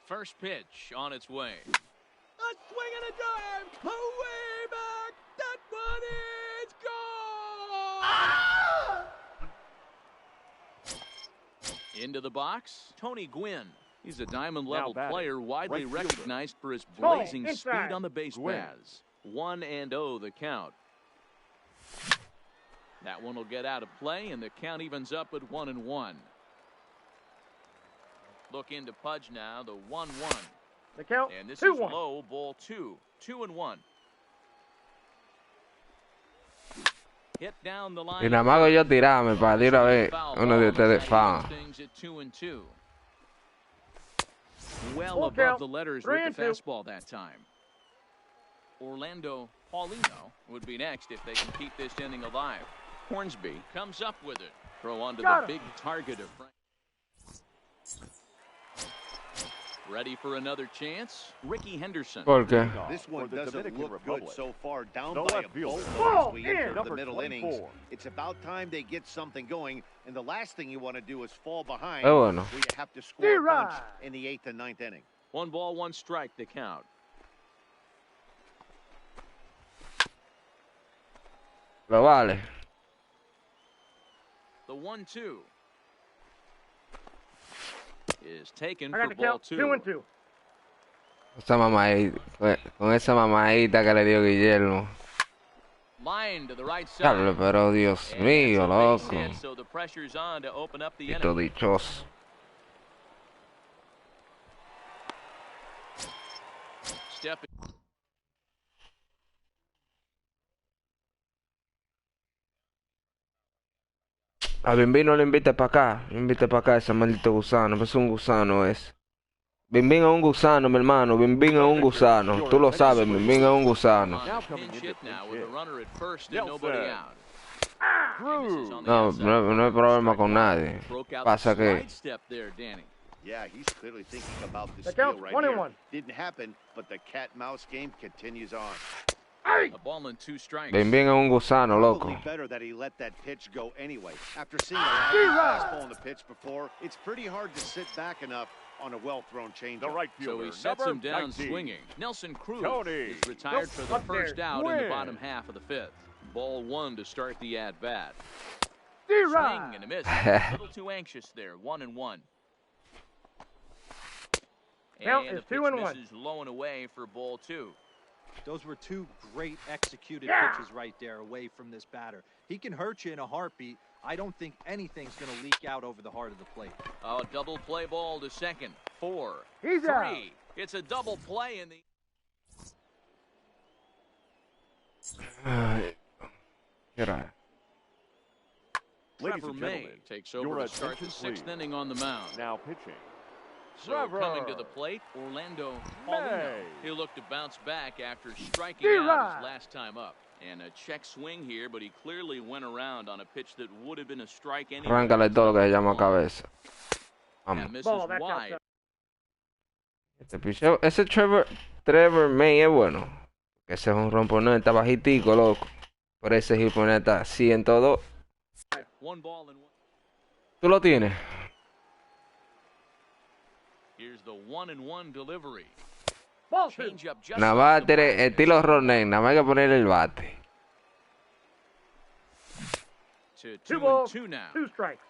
[SPEAKER 2] First pitch on its way. A swing and a drive. Away back. That one is gone. Into the box. Tony Gwynn. He's a diamond level
[SPEAKER 3] batting.
[SPEAKER 2] player widely
[SPEAKER 3] Right fielder.
[SPEAKER 2] recognized for his
[SPEAKER 7] Ball
[SPEAKER 2] blazing
[SPEAKER 7] inside.
[SPEAKER 2] speed on the base
[SPEAKER 3] Gwynn.
[SPEAKER 2] paths. 1-0 the count. That one will get out of play, and the count evens up at 1-1. Look into Pudge now, the 1-1.
[SPEAKER 7] The count,
[SPEAKER 2] And this
[SPEAKER 7] 2-1.
[SPEAKER 2] is low, ball 2. 2-1. Hit down the line.
[SPEAKER 1] Y nada más que yo tirarme para ir a ver uno de ustedes fan.
[SPEAKER 2] Things at 2-2. Well
[SPEAKER 7] Full
[SPEAKER 2] above
[SPEAKER 7] count,
[SPEAKER 2] the letters
[SPEAKER 7] 3
[SPEAKER 2] with
[SPEAKER 7] and
[SPEAKER 2] the
[SPEAKER 7] 2.
[SPEAKER 2] fastball that time. Orlando Paulino would be next if they can keep this inning alive. Hornsby comes up with it. Throw onto
[SPEAKER 7] Got
[SPEAKER 2] the
[SPEAKER 7] him.
[SPEAKER 2] big target of Frank. Ready for another chance? Ricky Henderson.
[SPEAKER 1] ¿Por qué?
[SPEAKER 5] This one
[SPEAKER 3] For the
[SPEAKER 5] doesn't
[SPEAKER 3] Dominican
[SPEAKER 5] look
[SPEAKER 3] Republic.
[SPEAKER 5] good so far, down
[SPEAKER 3] The
[SPEAKER 5] by a
[SPEAKER 3] left fielder.
[SPEAKER 5] boatload as we
[SPEAKER 7] Ball
[SPEAKER 5] enter
[SPEAKER 7] in.
[SPEAKER 5] the
[SPEAKER 3] Number
[SPEAKER 5] middle
[SPEAKER 3] 24.
[SPEAKER 5] innings. It's about time they get something going, and the last thing you want to do is fall behind
[SPEAKER 1] Es bueno.
[SPEAKER 5] where you have to score a
[SPEAKER 7] D-Rod.
[SPEAKER 5] bunch in the 8th and 9th inning.
[SPEAKER 2] 1 ball, 1 strike to count.
[SPEAKER 1] Lo vale.
[SPEAKER 2] The 1-2 is taken
[SPEAKER 7] I
[SPEAKER 2] for
[SPEAKER 7] got the
[SPEAKER 2] ball
[SPEAKER 7] count,
[SPEAKER 2] 2.
[SPEAKER 7] 2-2.
[SPEAKER 1] Esa mamadita, con esa mamadita que le dio Guillermo.
[SPEAKER 2] Line to the right side.
[SPEAKER 1] Diablo, pero Dios
[SPEAKER 2] And
[SPEAKER 1] mío,
[SPEAKER 2] that's a base
[SPEAKER 1] loco.
[SPEAKER 2] hit, so the pressure's on to open up the
[SPEAKER 1] Esto
[SPEAKER 2] inning.
[SPEAKER 1] dichoso.
[SPEAKER 2] Step.
[SPEAKER 1] A Bimbín no le invite para acá. No invite para acá ese maldito gusano. Es un gusano ese. Bimbín es un gusano, mi hermano. Bimbín es un gusano. Tú lo sabes, Bimbín es un gusano.
[SPEAKER 2] On
[SPEAKER 3] Now
[SPEAKER 2] a
[SPEAKER 3] coming
[SPEAKER 2] pinch
[SPEAKER 3] into
[SPEAKER 2] hit now
[SPEAKER 3] pinch
[SPEAKER 2] with a
[SPEAKER 3] hit.
[SPEAKER 2] runner at first and
[SPEAKER 3] Nelson.
[SPEAKER 2] nobody out.
[SPEAKER 3] Cruz.
[SPEAKER 1] No, no hay problema con nadie.
[SPEAKER 2] Broke out
[SPEAKER 1] Pasa
[SPEAKER 2] the
[SPEAKER 1] que
[SPEAKER 2] slide step there, Danny.
[SPEAKER 5] Yeah, he's clearly thinking about this
[SPEAKER 7] The
[SPEAKER 5] steal
[SPEAKER 7] count's
[SPEAKER 5] right
[SPEAKER 7] 1-1.
[SPEAKER 5] here. Didn't happen, but the cat-mouse game continues on.
[SPEAKER 2] A ball and 2 strikes.
[SPEAKER 1] Bimbín es un gusano, loco.
[SPEAKER 5] Probably better that he let that pitch go anyway. After seeing a lot of fastball in the pitch before, it's pretty hard to sit back enough on a well-thrown
[SPEAKER 3] The
[SPEAKER 5] changeup.
[SPEAKER 3] right
[SPEAKER 2] So
[SPEAKER 3] fielder.
[SPEAKER 2] he sets
[SPEAKER 3] Number
[SPEAKER 2] him down
[SPEAKER 3] 19.
[SPEAKER 2] swinging. Nelson Cruz
[SPEAKER 3] Tony.
[SPEAKER 2] is retired for the
[SPEAKER 7] Up there.
[SPEAKER 2] first out in the
[SPEAKER 3] Win.
[SPEAKER 2] bottom half of the 5th. Ball 1 to start the at-bat.
[SPEAKER 7] D-Rod.
[SPEAKER 2] Swing and a miss. A little too anxious there. 1-1.
[SPEAKER 7] Count
[SPEAKER 2] And
[SPEAKER 7] is
[SPEAKER 2] the
[SPEAKER 7] 2
[SPEAKER 2] pitch
[SPEAKER 7] and 1.
[SPEAKER 2] misses low and away for ball 2.
[SPEAKER 4] Those were 2 great executed pitches right there away from this batter. He can hurt you in a heartbeat. I don't think anything's going to leak out over the heart of the plate.
[SPEAKER 2] Oh, double play ball to second. 4.
[SPEAKER 7] He's
[SPEAKER 2] 3.
[SPEAKER 7] out.
[SPEAKER 2] It's a double play in the...
[SPEAKER 1] Qué raro.
[SPEAKER 3] Ladies
[SPEAKER 2] Trevor
[SPEAKER 3] and
[SPEAKER 2] May
[SPEAKER 3] gentlemen,
[SPEAKER 2] takes
[SPEAKER 3] your
[SPEAKER 2] over to start the
[SPEAKER 3] attention,
[SPEAKER 2] 6th
[SPEAKER 3] please.
[SPEAKER 2] inning on the mound.
[SPEAKER 3] Now pitching.
[SPEAKER 2] So coming to the plate, Orlando
[SPEAKER 3] May.
[SPEAKER 2] He'll look to bounce back after striking out his last time up. And a check swing here, but he clearly went around on a pitch that would have been a strike anyway.
[SPEAKER 1] Arráncale todo lo que se llama cabeza.
[SPEAKER 2] And
[SPEAKER 1] Vamos.
[SPEAKER 2] misses
[SPEAKER 7] Ball, that's
[SPEAKER 2] wide.
[SPEAKER 7] outside.
[SPEAKER 1] Este picheo, ese Trevor May es bueno. Ese es un romponón, está bajitico, loco. Por ese hiponeta está 102.
[SPEAKER 2] 1 ball and 1.
[SPEAKER 1] ¿Tú lo tienes?
[SPEAKER 2] Here's the 1-1 delivery.
[SPEAKER 7] Ball 2.
[SPEAKER 2] Change up just
[SPEAKER 1] Nada
[SPEAKER 2] off
[SPEAKER 1] más
[SPEAKER 2] the
[SPEAKER 1] tiene
[SPEAKER 2] mark.
[SPEAKER 1] estilo Ronen, nada más hay que ponerle el bate.
[SPEAKER 2] To
[SPEAKER 7] 2
[SPEAKER 2] 2
[SPEAKER 7] balls,
[SPEAKER 2] and 2 now.
[SPEAKER 7] 2 strikes.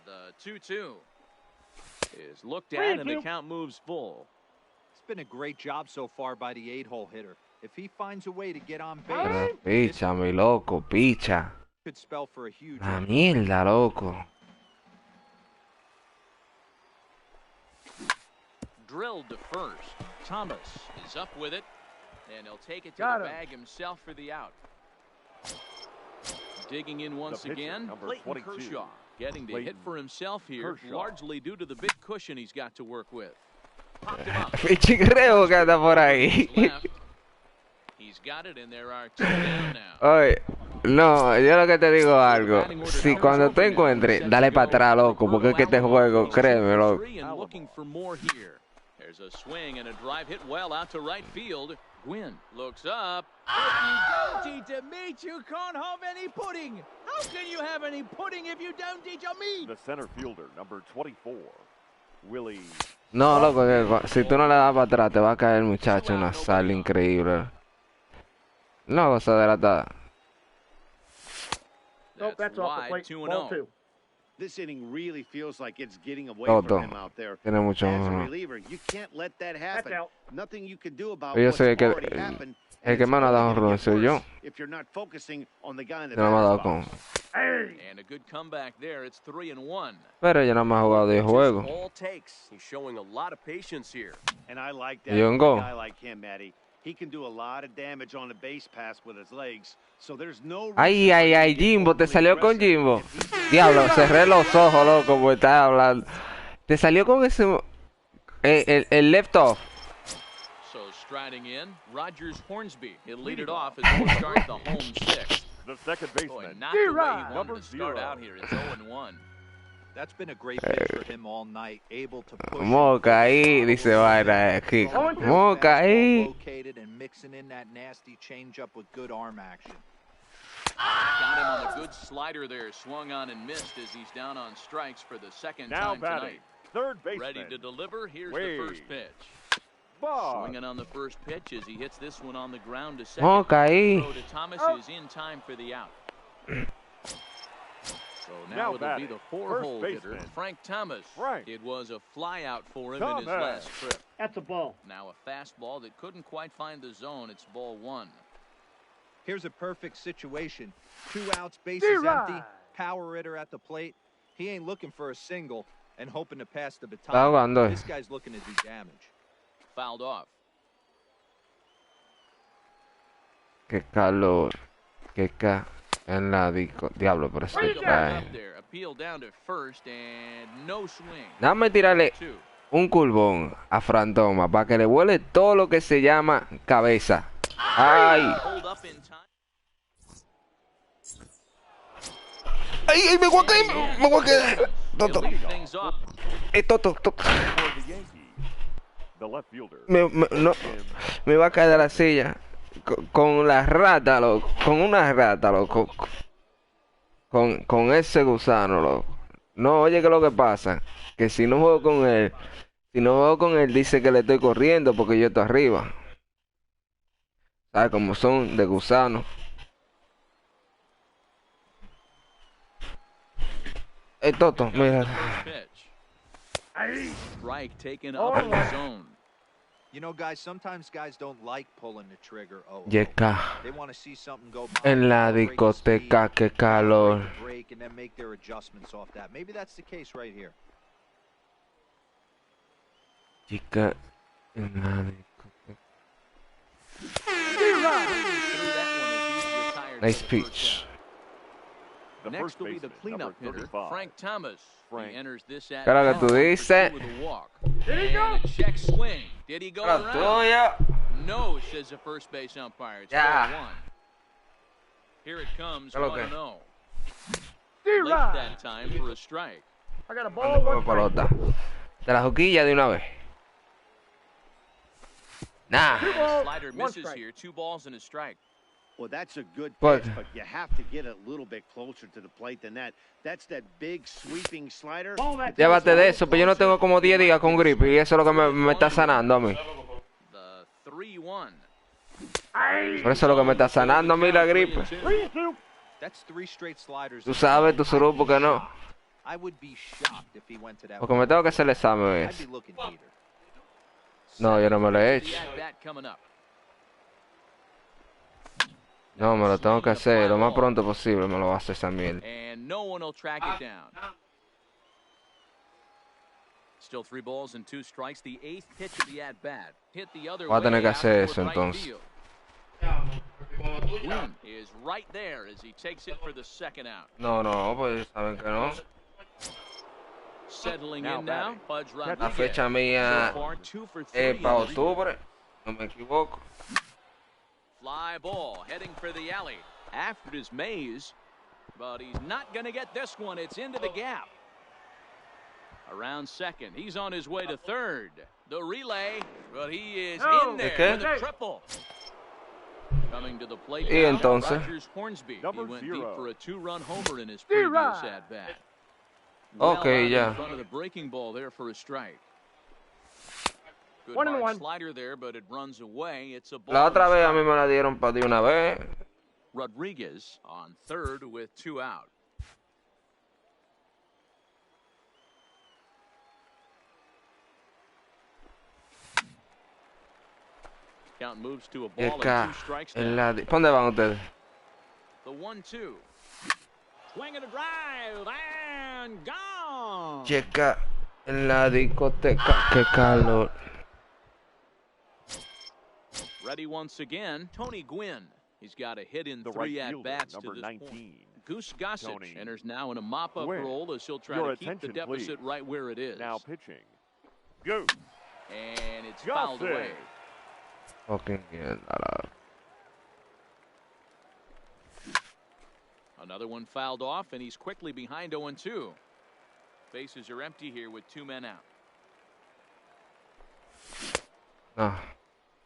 [SPEAKER 2] The 2-2 is looked at, and the count moves full.
[SPEAKER 4] It's been a great job so far by the 8-hole hitter. If he finds a way to get on
[SPEAKER 1] Pero
[SPEAKER 4] base,
[SPEAKER 1] picha, mi loco, picha.
[SPEAKER 4] could spell for a huge
[SPEAKER 1] La
[SPEAKER 4] run.
[SPEAKER 1] mierda, loco.
[SPEAKER 2] Drilled to first. Thomas is up with it, and he'll take it to
[SPEAKER 7] Got
[SPEAKER 2] the
[SPEAKER 7] him.
[SPEAKER 2] bag himself for the out. Digging in once
[SPEAKER 3] pitcher,
[SPEAKER 2] again,
[SPEAKER 3] number
[SPEAKER 2] Clayton
[SPEAKER 3] 22.
[SPEAKER 2] Kershaw getting the hit
[SPEAKER 3] Clayton
[SPEAKER 2] for himself here,
[SPEAKER 3] Kershaw.
[SPEAKER 2] largely due to the big cushion he's got to work with. Popped him up.
[SPEAKER 1] Pichigreo que anda por ahí.
[SPEAKER 2] Left. He's got it, and there are 2 down now.
[SPEAKER 1] Oye, no, yo lo que te digo algo. Si cuando tú encuentres, dale para atrás, loco, porque es que este juego, créeme, loco.
[SPEAKER 2] And looking for more here. There's a swing and a drive hit well out to right field. Gwynn looks up. If you don't eat a meat, you can't have any pudding. How can you have any pudding if you don't eat a meat?
[SPEAKER 3] The center fielder, number 24, Willie.
[SPEAKER 1] No, loco, que si tú no le das para atrás, te va a caer, muchacho, una sal increíble. No, gozadera está.
[SPEAKER 7] Nope, that's off the
[SPEAKER 2] wide,
[SPEAKER 7] plate.
[SPEAKER 2] 2-0.
[SPEAKER 7] Ball 2.
[SPEAKER 5] This inning really feels like it's getting away
[SPEAKER 1] Toto.
[SPEAKER 5] from him out there.
[SPEAKER 1] Tiene mucho.
[SPEAKER 5] As a reliever, you can't let that happen.
[SPEAKER 7] out.
[SPEAKER 5] Nothing you can do about
[SPEAKER 1] Yo
[SPEAKER 5] what's
[SPEAKER 1] sé que
[SPEAKER 5] already happened.
[SPEAKER 1] el que más nos ha dado un run soy yo.
[SPEAKER 5] If you're not focusing on the guy in the
[SPEAKER 1] Yo no me he dado
[SPEAKER 5] batter's
[SPEAKER 1] con.
[SPEAKER 5] box.
[SPEAKER 7] Hey.
[SPEAKER 2] And a good comeback there. It's 3-1.
[SPEAKER 1] Pero yo nada más he jugado 10 juegos.
[SPEAKER 6] All takes. He's showing a lot of patience here.
[SPEAKER 5] And I like that.
[SPEAKER 1] You can
[SPEAKER 5] from a
[SPEAKER 1] go.
[SPEAKER 5] guy like him, Matty. He can do a lot of damage on the base pass with his legs. So there's no
[SPEAKER 1] Ay, ay, ay, Jimbo, te salió con Jimbo. Diablo, cerré los ojos, loco, porque estaba hablando. Te salió con ese. El left off.
[SPEAKER 2] So striding in, Rogers Hornsby. He'll lead it off as we start the home 6.
[SPEAKER 3] The second
[SPEAKER 2] Boy,
[SPEAKER 3] baseman,
[SPEAKER 2] not the way he
[SPEAKER 7] Zero.
[SPEAKER 2] wanted to start
[SPEAKER 3] 0.
[SPEAKER 2] out here. It's 0-1.
[SPEAKER 4] That's been a great pitch for him all night, able to push.
[SPEAKER 1] Moca ahí, dice vaina aquí. Moca ahí.
[SPEAKER 4] Located and mixing in that nasty changeup with good arm action.
[SPEAKER 2] Got him on a good slider there. Swung on and missed as he's down on strikes for the second
[SPEAKER 3] now
[SPEAKER 2] time
[SPEAKER 3] batting,
[SPEAKER 2] tonight.
[SPEAKER 3] third baseman,
[SPEAKER 2] Ready to deliver. Here's
[SPEAKER 3] Wade.
[SPEAKER 2] the first pitch.
[SPEAKER 3] Bob.
[SPEAKER 2] Swinging on the first pitch as he hits this one on the ground to second.
[SPEAKER 1] Moca ahí.
[SPEAKER 2] Throw to Thomas is in time for the out. So now
[SPEAKER 3] Now
[SPEAKER 2] it'll
[SPEAKER 3] batting,
[SPEAKER 2] be the 4-hole
[SPEAKER 3] first
[SPEAKER 2] hitter,
[SPEAKER 3] baseman.
[SPEAKER 2] Frank Thomas.
[SPEAKER 3] Frank.
[SPEAKER 2] It was a flyout for him in his
[SPEAKER 3] Thomas.
[SPEAKER 2] last trip.
[SPEAKER 7] That's a ball.
[SPEAKER 2] Now a fastball that couldn't quite find the zone. It's ball 1.
[SPEAKER 4] Here's a perfect situation. 2 outs, bases
[SPEAKER 7] D-Rod.
[SPEAKER 4] empty. Power hitter at the plate. He ain't looking for a single and hoping to pass the
[SPEAKER 1] Está
[SPEAKER 4] baton.
[SPEAKER 1] jugando.
[SPEAKER 4] This guy's looking to do damage.
[SPEAKER 2] Fouled off.
[SPEAKER 1] Qué calor. Qué ca. En la disco. Diablo, pero se
[SPEAKER 2] Up
[SPEAKER 1] cae.
[SPEAKER 2] there. Appeal down to first and no swing.
[SPEAKER 1] Dame tirarle
[SPEAKER 2] 2.
[SPEAKER 1] un curvón a Frantoma para que le vuele todo lo que se llama cabeza. Ay.
[SPEAKER 2] Hold up in time.
[SPEAKER 1] Ay, ay, me voy a caer. Me voy a quedar.
[SPEAKER 2] He'll
[SPEAKER 1] Toto.
[SPEAKER 2] lead things off.
[SPEAKER 1] Toto.
[SPEAKER 3] For the Yankees, the left fielder,
[SPEAKER 1] No, me va a caer de la silla. Con la rata, loco. Con una rata, loco. Con ese gusano, loco. No, oye, que lo que pasa. Que si no juego con él. Si no juego con él, dice que le estoy corriendo porque yo estoy arriba. ¿Sabes cómo son de gusano? Toto, mira.
[SPEAKER 2] Strike taken up in the zone.
[SPEAKER 4] You know, guys, sometimes guys don't like pulling the trigger.
[SPEAKER 1] Yeca.
[SPEAKER 4] They want to see something go
[SPEAKER 1] En la discoteca, qué calor.
[SPEAKER 4] break and then make their adjustments off that. Maybe that's the case right here.
[SPEAKER 1] Chica, en la discoteca. Nice pitch.
[SPEAKER 2] Next will be the cleanup hitter, Frank Thomas. He enters this at
[SPEAKER 1] Claro que tú dices.
[SPEAKER 2] with a walk. And a check swing. Did he go around?
[SPEAKER 1] Tuya.
[SPEAKER 2] No, says the first base umpire. It's 1-1. Here it comes, 1-0. Late that time for a strike.
[SPEAKER 7] I got a ball, one strike.
[SPEAKER 1] Pelota. De la juquilla de una vez. Nah.
[SPEAKER 2] Slider misses here. 2 balls and a strike.
[SPEAKER 5] Well, that's a good
[SPEAKER 1] But-
[SPEAKER 5] pitch, but you have to get a little bit closer to the plate than that. That's that big sweeping slider.
[SPEAKER 1] Llévate de eso, pero yo no tengo como 10 días con gripe y eso es lo que me está sanando a mí.
[SPEAKER 2] The 3-1.
[SPEAKER 1] Por eso es lo que me está sanando a mí la gripe.
[SPEAKER 7] 3-2.
[SPEAKER 4] That's 3 straight sliders.
[SPEAKER 1] Tú sabes, tu surupo que no.
[SPEAKER 4] I would be shocked if he went to that.
[SPEAKER 1] Porque me tengo que hacer el examen.
[SPEAKER 4] I'd be looking heater.
[SPEAKER 1] No, yo no me lo he hecho.
[SPEAKER 2] The at-bat coming up.
[SPEAKER 1] No, me lo tengo que hacer lo más pronto posible. Me lo va a hacer esa mierda.
[SPEAKER 2] And no one will track it down. Still 3 balls and 2 strikes. The 8th pitch of the at-bat. Hit the other
[SPEAKER 1] Voy a tener que
[SPEAKER 2] way
[SPEAKER 1] hacer
[SPEAKER 2] out
[SPEAKER 1] eso
[SPEAKER 2] toward right
[SPEAKER 1] entonces.
[SPEAKER 2] field. Wynn is right there as he takes it for the second out.
[SPEAKER 1] No, no, pues saben que no.
[SPEAKER 2] Settling in now, Pudge Rodriguez.
[SPEAKER 1] La fecha mía
[SPEAKER 2] So far, 2 for 3
[SPEAKER 1] es
[SPEAKER 2] in
[SPEAKER 1] para
[SPEAKER 2] the season.
[SPEAKER 1] octubre. No me equivoco.
[SPEAKER 2] Fly ball heading for the alley. After his maze, but he's not going to get this one. It's into the gap. Around second. He's on his way to third. The relay, but he is in there
[SPEAKER 1] ¿Qué?
[SPEAKER 2] with a triple. Coming to the plate
[SPEAKER 1] Y
[SPEAKER 2] now,
[SPEAKER 1] entonces.
[SPEAKER 2] Rogers Hornsby. He
[SPEAKER 3] Number
[SPEAKER 2] went
[SPEAKER 3] 0.
[SPEAKER 2] deep for a 2-run homer in his previous at-bat.
[SPEAKER 1] Okay,
[SPEAKER 2] out
[SPEAKER 1] ya.
[SPEAKER 2] in front of the breaking ball there for a strike. Good
[SPEAKER 7] 1-1.
[SPEAKER 2] hard slider there, but it runs away. It's a ball.
[SPEAKER 1] La otra
[SPEAKER 2] and
[SPEAKER 1] vez a
[SPEAKER 2] strike.
[SPEAKER 1] mí me la dieron para de una vez.
[SPEAKER 2] Rodriguez on third with 2 out. Count moves to a
[SPEAKER 1] Y
[SPEAKER 2] ball
[SPEAKER 1] acá,
[SPEAKER 2] and 2 strikes
[SPEAKER 1] en
[SPEAKER 2] now.
[SPEAKER 1] la... ¿Para dónde van ustedes?
[SPEAKER 2] The 1-2. Swing and a drive and gone.
[SPEAKER 1] Checa en la discoteca. Qué calor.
[SPEAKER 2] Ready once again, Tony Gwynn. He's got a hit in
[SPEAKER 3] The
[SPEAKER 2] 3
[SPEAKER 3] right fielder,
[SPEAKER 2] at-bats to
[SPEAKER 3] number
[SPEAKER 2] this
[SPEAKER 3] 19.
[SPEAKER 2] point. Goose Gossage
[SPEAKER 3] Tony
[SPEAKER 2] enters now in a mop-up
[SPEAKER 3] Gwynn.
[SPEAKER 2] role as he'll try
[SPEAKER 3] Your
[SPEAKER 2] to keep the
[SPEAKER 3] attention,
[SPEAKER 2] deficit
[SPEAKER 3] please.
[SPEAKER 2] right where it is.
[SPEAKER 3] Now pitching. Go.
[SPEAKER 2] And it's fouled
[SPEAKER 3] Gossage.
[SPEAKER 2] away.
[SPEAKER 1] Fucking mierda.
[SPEAKER 2] Another one fouled off, and he's quickly behind 0-2. Bases are empty here with 2 men out.
[SPEAKER 1] No.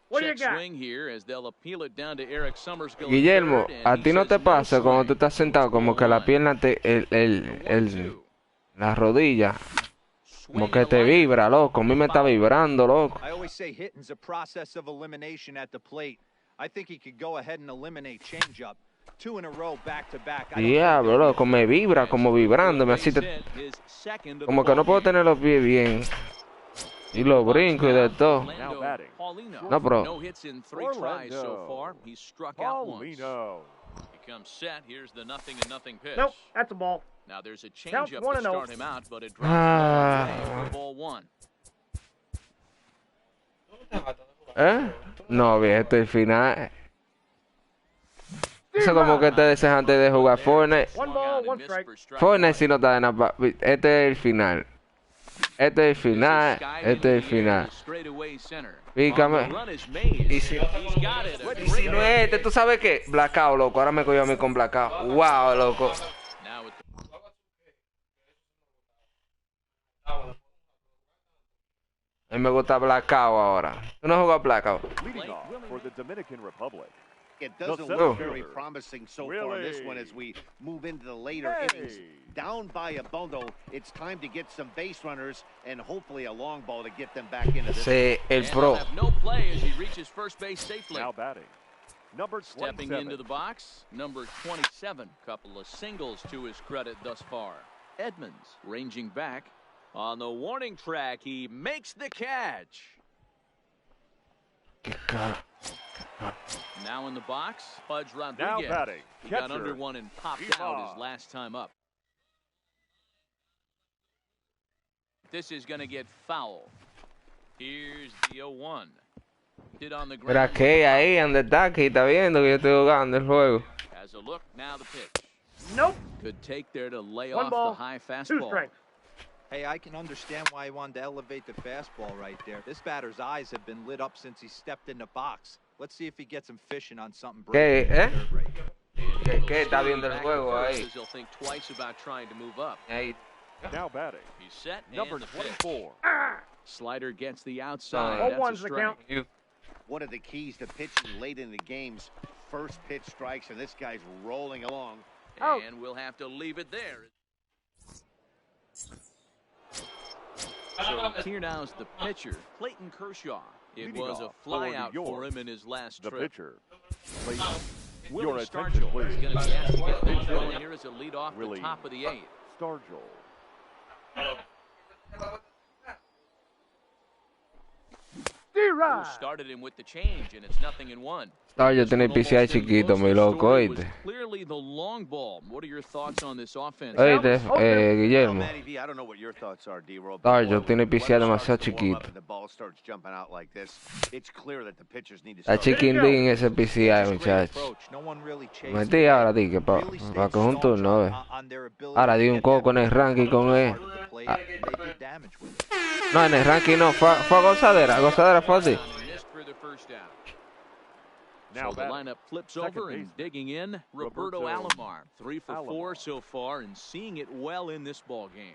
[SPEAKER 7] What do you
[SPEAKER 2] Check
[SPEAKER 7] got?
[SPEAKER 2] swing here as they'll appeal it down to Eric Summersgill.
[SPEAKER 1] Guillermo,
[SPEAKER 2] third, and
[SPEAKER 1] a
[SPEAKER 2] he
[SPEAKER 1] ti no
[SPEAKER 2] says
[SPEAKER 1] te pasa cuando tú
[SPEAKER 2] swing.
[SPEAKER 1] estás sentado como que la
[SPEAKER 2] 1-1.
[SPEAKER 1] pierna te... La rodilla como
[SPEAKER 2] Swing
[SPEAKER 1] que
[SPEAKER 2] and a
[SPEAKER 1] te
[SPEAKER 2] liner.
[SPEAKER 1] vibra, loco. A mí me está vibrando, loco.
[SPEAKER 4] I always say hitting's a process of elimination at the plate. I think he could go ahead and eliminate changeup. 2 in a row, back to back. I don't think
[SPEAKER 1] Diablo,
[SPEAKER 4] there's
[SPEAKER 1] loco, me vibra como vibrándome así.
[SPEAKER 2] His second of
[SPEAKER 1] Como
[SPEAKER 2] the
[SPEAKER 1] que no puedo
[SPEAKER 2] ballgame.
[SPEAKER 1] tener los pies bien. Y los brinco y de todo.
[SPEAKER 3] Now batting.
[SPEAKER 2] Paulino.
[SPEAKER 1] No, bro.
[SPEAKER 2] No hits in 3 tries so
[SPEAKER 3] Orlando.
[SPEAKER 2] far. He's struck out once.
[SPEAKER 3] Paulino.
[SPEAKER 2] He comes set. Here's the 0-0 pitch.
[SPEAKER 7] Nope, that's a ball.
[SPEAKER 2] Now there's a
[SPEAKER 7] Counts
[SPEAKER 2] changeup
[SPEAKER 7] 1-0.
[SPEAKER 2] to start him out, but it drops
[SPEAKER 1] Ah.
[SPEAKER 2] for ball 1.
[SPEAKER 1] ¿Eh? No, bien, este es el final. Eso como que te deseas antes de jugar Fortnite.
[SPEAKER 7] One ball, one strike.
[SPEAKER 1] Fortnite si no está de nada. Este es el final. Este es el final. Este es el final. Fíjame. Y si no es este, ¿tú sabes qué? Blackout, loco. Ahora me cogió a mí con Blackout. Wow, loco. A mí me gusta Blackout ahora. ¿Tú no has jugado Blackout?
[SPEAKER 3] Leading off for the Dominican Republic.
[SPEAKER 5] It doesn't
[SPEAKER 3] The
[SPEAKER 5] look
[SPEAKER 3] center
[SPEAKER 5] very
[SPEAKER 3] fielder.
[SPEAKER 5] promising so far in this one as we move into the later innings. Down by a bundle, it's time to get some base runners and hopefully a long ball to get them back into this.
[SPEAKER 1] Sí, el pro.
[SPEAKER 2] No play as he reaches first base safely.
[SPEAKER 3] Now batting. Number 27.
[SPEAKER 2] Stepping into the box, number 27. Couple of singles to his credit thus far. Edmonds ranging back. On the warning track, he makes the catch. Now in the box, Pudge Rodriguez.
[SPEAKER 3] Now batting,
[SPEAKER 2] He got
[SPEAKER 3] catcher,
[SPEAKER 2] under one and popped out his last time up. This is going to get foul. Here's the 0-1. Hit on the ground.
[SPEAKER 1] Mira que ahí donde está, aquí está viendo que yo estoy jugando el juego.
[SPEAKER 2] As a look, now the pitch.
[SPEAKER 7] Nope.
[SPEAKER 2] Good take there to lay
[SPEAKER 7] One
[SPEAKER 2] off
[SPEAKER 7] ball,
[SPEAKER 2] the high
[SPEAKER 7] 2
[SPEAKER 2] fastball.
[SPEAKER 7] strikes.
[SPEAKER 4] Hey, I can understand why he wanted to elevate the fastball right there. This batter's eyes have been lit up since he stepped in the box. Let's see if he gets him fishing on something.
[SPEAKER 1] ¿Qué, ¿Qué está viendo el juego ahí?
[SPEAKER 2] He'll think twice about trying to move up.
[SPEAKER 1] Ahí.
[SPEAKER 3] Now batting,
[SPEAKER 2] He's set.
[SPEAKER 3] number
[SPEAKER 2] and the pitch.
[SPEAKER 3] 24.
[SPEAKER 2] Slider gets the outside.
[SPEAKER 1] Oh,
[SPEAKER 2] That's a
[SPEAKER 7] 1's the
[SPEAKER 2] strike.
[SPEAKER 7] count.
[SPEAKER 5] One of the keys to pitching late in the games, first pitch strikes, and this guy's rolling along.
[SPEAKER 7] Oh.
[SPEAKER 2] And we'll have to leave it there. So here now's the pitcher, Clayton Kershaw. It
[SPEAKER 3] Leading
[SPEAKER 2] was a
[SPEAKER 3] off,
[SPEAKER 2] flyout
[SPEAKER 3] Howard
[SPEAKER 2] for him in his last
[SPEAKER 3] The
[SPEAKER 2] trip.
[SPEAKER 3] pitcher. Please, your
[SPEAKER 2] Willie
[SPEAKER 3] attention,
[SPEAKER 2] Stargell
[SPEAKER 3] please.
[SPEAKER 2] is going to be asked to get things going here as a leadoff the
[SPEAKER 3] Willie
[SPEAKER 2] top of the 8th.
[SPEAKER 3] Stargell.
[SPEAKER 7] D-Rod.
[SPEAKER 2] Started him with the change, and it's 0-1.
[SPEAKER 1] Stargell tiene el PCI chiquito, mi loco, oíste.
[SPEAKER 2] Clearly the long ball. What are your thoughts on this offense?
[SPEAKER 1] Oíste, Guillermo.
[SPEAKER 5] Manny V, I don't know what your thoughts are, D-Roll.
[SPEAKER 1] Stargell tiene el PCI
[SPEAKER 5] When
[SPEAKER 1] demasiado
[SPEAKER 5] starts to warm up
[SPEAKER 1] chiquito.
[SPEAKER 5] and the ball starts jumping out like this, it's clear that the pitchers need to
[SPEAKER 1] Está
[SPEAKER 5] start.
[SPEAKER 1] chiquindín ese PCI, muchacho.
[SPEAKER 4] No one really chases
[SPEAKER 1] Metí ahora, di que pa que es un turno, ve. Ahora di un coco en el ranking con él. No, en el ranking no, fue a gozadera fue así.
[SPEAKER 2] Missed for the first out.
[SPEAKER 3] Now
[SPEAKER 2] So the
[SPEAKER 3] batting,
[SPEAKER 2] lineup flips
[SPEAKER 3] second
[SPEAKER 2] over and
[SPEAKER 3] baseman,
[SPEAKER 2] digging in, Roberto Alomar. 3 for 4 so far and seeing it well in this ball game.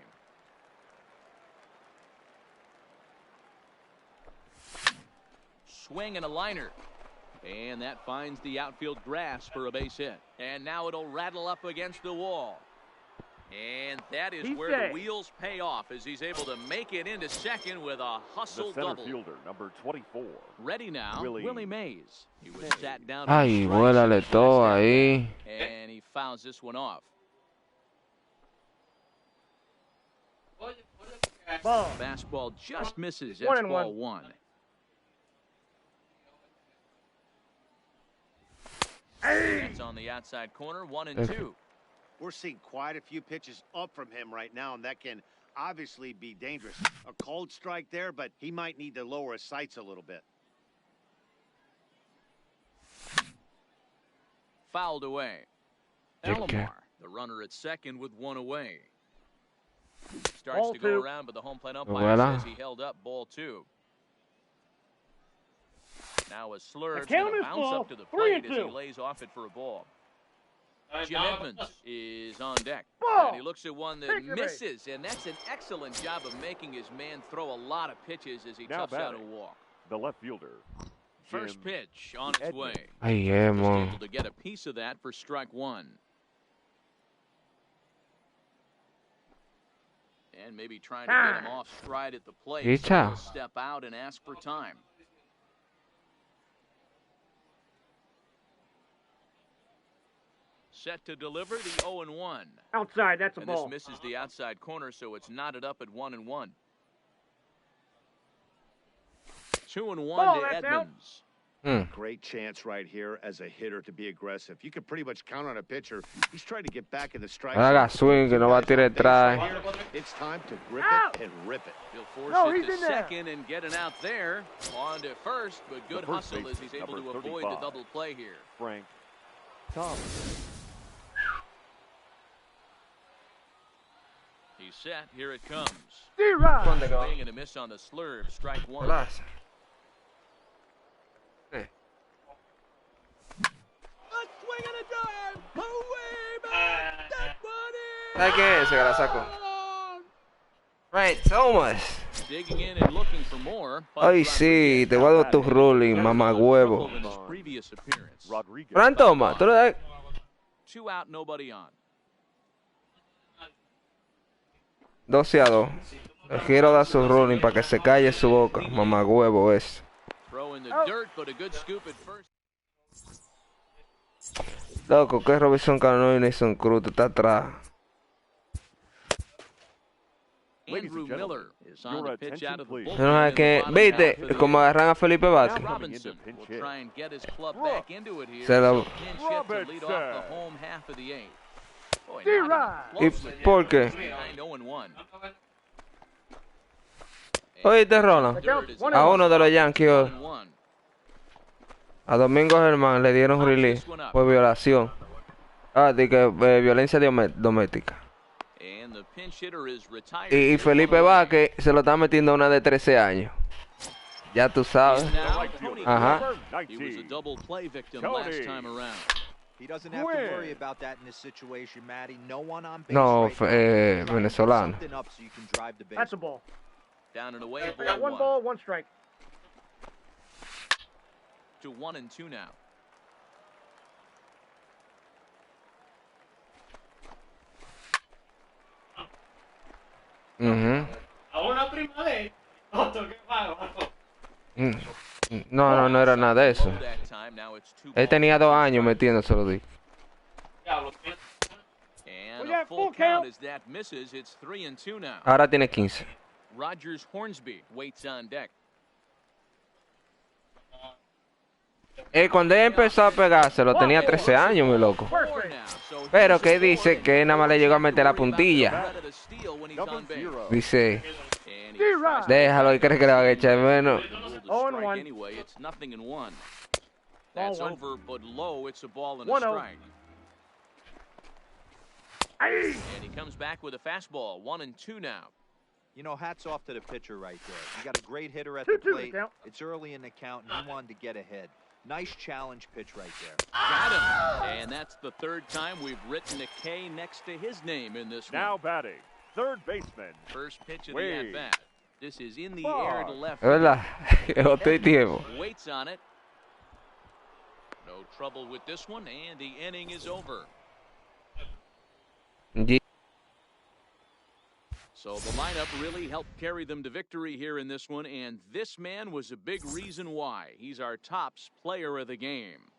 [SPEAKER 2] Swing and a liner. And that finds the outfield grass for a base hit. And now it'll rattle up against the wall. And that is
[SPEAKER 7] He's
[SPEAKER 2] where
[SPEAKER 7] safe.
[SPEAKER 2] the wheels pay off as he's able to make it into second with a
[SPEAKER 3] the
[SPEAKER 2] hustle
[SPEAKER 3] center
[SPEAKER 2] double.
[SPEAKER 3] fielder, number 24.
[SPEAKER 2] Ready now,
[SPEAKER 3] Willie
[SPEAKER 2] Mays. He was sat down.
[SPEAKER 1] Ay, vuélale todo ahí.
[SPEAKER 2] And he fouls this one off.
[SPEAKER 7] Ball.
[SPEAKER 2] Fastball just misses.
[SPEAKER 7] 1
[SPEAKER 2] That's
[SPEAKER 7] and
[SPEAKER 2] ball
[SPEAKER 7] 1.
[SPEAKER 2] 1. That's on the outside corner. 1 and 2.
[SPEAKER 5] We're seeing quite a few pitches up from him right now, and that can obviously be dangerous. A cold strike there, but he might need to lower his sights a little bit.
[SPEAKER 2] Fouled away. Alomar, the runner at second with 1 away. Starts
[SPEAKER 7] Ball
[SPEAKER 2] to go
[SPEAKER 7] 2.
[SPEAKER 2] around, but the home plate umpire
[SPEAKER 1] Voilà.
[SPEAKER 2] says he held up. Ball 2. Now a slurve
[SPEAKER 7] The
[SPEAKER 2] going
[SPEAKER 7] count
[SPEAKER 2] to
[SPEAKER 7] is
[SPEAKER 2] bounce
[SPEAKER 7] ball.
[SPEAKER 2] up to the
[SPEAKER 7] 3
[SPEAKER 2] plate
[SPEAKER 7] and
[SPEAKER 2] as he
[SPEAKER 7] 2.
[SPEAKER 2] lays off it for a ball. Jim Edmonds is on deck.
[SPEAKER 7] Ball.
[SPEAKER 2] And he looks at one that
[SPEAKER 7] Take your base.
[SPEAKER 2] misses, and that's an excellent job of making his man throw a lot of pitches as he
[SPEAKER 3] Now
[SPEAKER 2] toughs out a
[SPEAKER 3] batting.
[SPEAKER 2] walk.
[SPEAKER 3] The left fielder,
[SPEAKER 2] First
[SPEAKER 3] Jim
[SPEAKER 2] pitch on its
[SPEAKER 3] Edmonds.
[SPEAKER 2] way.
[SPEAKER 1] Ay,
[SPEAKER 2] Just
[SPEAKER 1] Emo.
[SPEAKER 2] able to get a piece of that for strike 1. And maybe trying to get him off stride at the plate. So
[SPEAKER 1] Echa.
[SPEAKER 2] he'll step out and ask for time. Set to deliver the 0-1.
[SPEAKER 7] Outside, that's a
[SPEAKER 2] And this
[SPEAKER 7] ball.
[SPEAKER 2] misses the outside corner, so it's knotted up at 1-1. 2-1
[SPEAKER 7] Ball,
[SPEAKER 2] to
[SPEAKER 7] that's out.
[SPEAKER 2] Edmonds.
[SPEAKER 5] Great chance right here as a hitter to be aggressive. You can pretty much count on a pitcher. He's trying to get back in the strike
[SPEAKER 1] Haga
[SPEAKER 5] zone.
[SPEAKER 1] swing que no va a tirar atrás.
[SPEAKER 5] It's time to grip
[SPEAKER 7] Out.
[SPEAKER 5] it and rip it.
[SPEAKER 2] He'll force
[SPEAKER 7] No,
[SPEAKER 2] it
[SPEAKER 7] he's
[SPEAKER 2] to
[SPEAKER 7] in there.
[SPEAKER 2] second and get an out there. On to first, but good
[SPEAKER 3] The first
[SPEAKER 2] hustle as he's
[SPEAKER 3] baseman,
[SPEAKER 2] able to
[SPEAKER 3] number
[SPEAKER 2] avoid the
[SPEAKER 3] 35.
[SPEAKER 2] double play here.
[SPEAKER 3] Frank Thomas.
[SPEAKER 2] He's set. Here it comes.
[SPEAKER 7] D-Rod.
[SPEAKER 2] Swing and a miss on the slurve. Strike 1.
[SPEAKER 1] Plaza. ¿Sabes quién es ese que la saco? Frank Thomas.
[SPEAKER 2] Digging in and looking for more.
[SPEAKER 1] Ay, sí, te voy a dar tu ruling, mamagüevo.
[SPEAKER 2] In his previous appearance.
[SPEAKER 3] Rodriguez.
[SPEAKER 1] Frank Thomas, tú le das.
[SPEAKER 2] 2 out, nobody on.
[SPEAKER 1] 12-2. Le quiero dar su ruling para que se calle su boca, mamagüevo es.
[SPEAKER 2] Throw in the dirt, but a good scoop at first.
[SPEAKER 1] Loco, que Robinson Cano y Nelson Cruz está atrás.
[SPEAKER 3] Ladies
[SPEAKER 2] Andrew
[SPEAKER 3] and gentlemen,
[SPEAKER 2] Miller is on
[SPEAKER 3] your
[SPEAKER 2] to pitch out
[SPEAKER 3] attention,
[SPEAKER 2] of the
[SPEAKER 3] please.
[SPEAKER 2] bullpen.
[SPEAKER 1] No, es
[SPEAKER 2] in
[SPEAKER 1] que,
[SPEAKER 2] the bottom half of
[SPEAKER 1] viste,
[SPEAKER 2] the
[SPEAKER 1] como
[SPEAKER 2] eighth.
[SPEAKER 1] agarran a Felipe
[SPEAKER 2] Now
[SPEAKER 1] Vázquez.
[SPEAKER 2] Robinson
[SPEAKER 3] pinch
[SPEAKER 2] will
[SPEAKER 3] hit.
[SPEAKER 2] try and get his club
[SPEAKER 3] Brooks.
[SPEAKER 2] back into it here.
[SPEAKER 1] Se lo-
[SPEAKER 2] So pinch hit to lead off the
[SPEAKER 3] Robinson.
[SPEAKER 2] home half of the eighth. Boy,
[SPEAKER 7] D-Rod.
[SPEAKER 2] not
[SPEAKER 1] ¿Y
[SPEAKER 2] even close again.
[SPEAKER 1] por qué?
[SPEAKER 2] Behind 0-1.
[SPEAKER 1] Oíste, Roland, a uno de los Yankees,
[SPEAKER 2] 1-1.
[SPEAKER 1] a Domingo Germán le dieron release por violación. De que violencia doméstica.
[SPEAKER 2] And the pinch hitter is retired.
[SPEAKER 1] Y Felipe Vázquez se lo está metiendo a una de 13 años. Ya tú sabes.
[SPEAKER 2] Now, Tony
[SPEAKER 1] Ajá.
[SPEAKER 2] He was a double play victim
[SPEAKER 3] Tony.
[SPEAKER 2] last time around.
[SPEAKER 4] He doesn't have to worry about that in this situation, Matty. No one on base
[SPEAKER 1] No,
[SPEAKER 4] right now. Try to put
[SPEAKER 1] venezolano.
[SPEAKER 4] something up so you can drive the base.
[SPEAKER 7] That's a ball.
[SPEAKER 2] Down and away,
[SPEAKER 7] I got one
[SPEAKER 2] ball
[SPEAKER 7] ball, one strike.
[SPEAKER 2] to 1-2 now.
[SPEAKER 1] Ujú. No, no era nada de eso.
[SPEAKER 2] Low that time. Now it's 2
[SPEAKER 1] Él tenía 2 años metiéndoselo.
[SPEAKER 2] And
[SPEAKER 7] We
[SPEAKER 2] a
[SPEAKER 7] got
[SPEAKER 2] full
[SPEAKER 7] full
[SPEAKER 2] count
[SPEAKER 7] count.
[SPEAKER 2] as that misses. It's 3-2 now.
[SPEAKER 1] Ahora tiene 15.
[SPEAKER 2] Rogers Hornsby waits on deck.
[SPEAKER 1] Cuando él empezó a pegárselo tenía 13 años, mi loco.
[SPEAKER 7] First
[SPEAKER 2] Four
[SPEAKER 7] base.
[SPEAKER 2] now. So
[SPEAKER 1] Pero
[SPEAKER 2] here's
[SPEAKER 1] que
[SPEAKER 2] a
[SPEAKER 1] dice
[SPEAKER 2] scoring.
[SPEAKER 1] que él nada más le llegó a meter la
[SPEAKER 2] Worry about
[SPEAKER 1] puntilla.
[SPEAKER 2] the threat of the steal when he's
[SPEAKER 3] Number
[SPEAKER 2] on base.
[SPEAKER 3] 0.
[SPEAKER 1] Dice,
[SPEAKER 2] And he
[SPEAKER 7] D-Rod.
[SPEAKER 2] tries to
[SPEAKER 1] déjalo y cree que le van a echar menos.
[SPEAKER 2] ruled a
[SPEAKER 7] 0-1.
[SPEAKER 2] strike anyway. It's 0-1. That's
[SPEAKER 7] Ball one.
[SPEAKER 2] over, but low. It's a ball and a
[SPEAKER 7] 1-0.
[SPEAKER 2] strike.
[SPEAKER 7] Aye.
[SPEAKER 2] And he comes back with a fastball. 1-2 now.
[SPEAKER 4] You know, hats off to the pitcher right there. You got a great hitter at the
[SPEAKER 7] 2-2 the
[SPEAKER 4] plate.
[SPEAKER 7] count.
[SPEAKER 4] It's early in the count, and he wanted to get ahead. Nice challenge pitch right there.
[SPEAKER 2] Got him. And that's the third time we've written a K next to his name in this
[SPEAKER 3] Now
[SPEAKER 2] one.
[SPEAKER 3] batting, third baseman.
[SPEAKER 2] First pitch of
[SPEAKER 3] Wade.
[SPEAKER 2] the at-bat. This is in the
[SPEAKER 3] Ball.
[SPEAKER 2] air to left.
[SPEAKER 1] Es verdad. Otro tiempo.
[SPEAKER 2] Waits on it. No trouble with this one, and the inning is over. So the lineup really helped carry them to victory here in this one, and this man was a big reason why. He's our tops player of the game.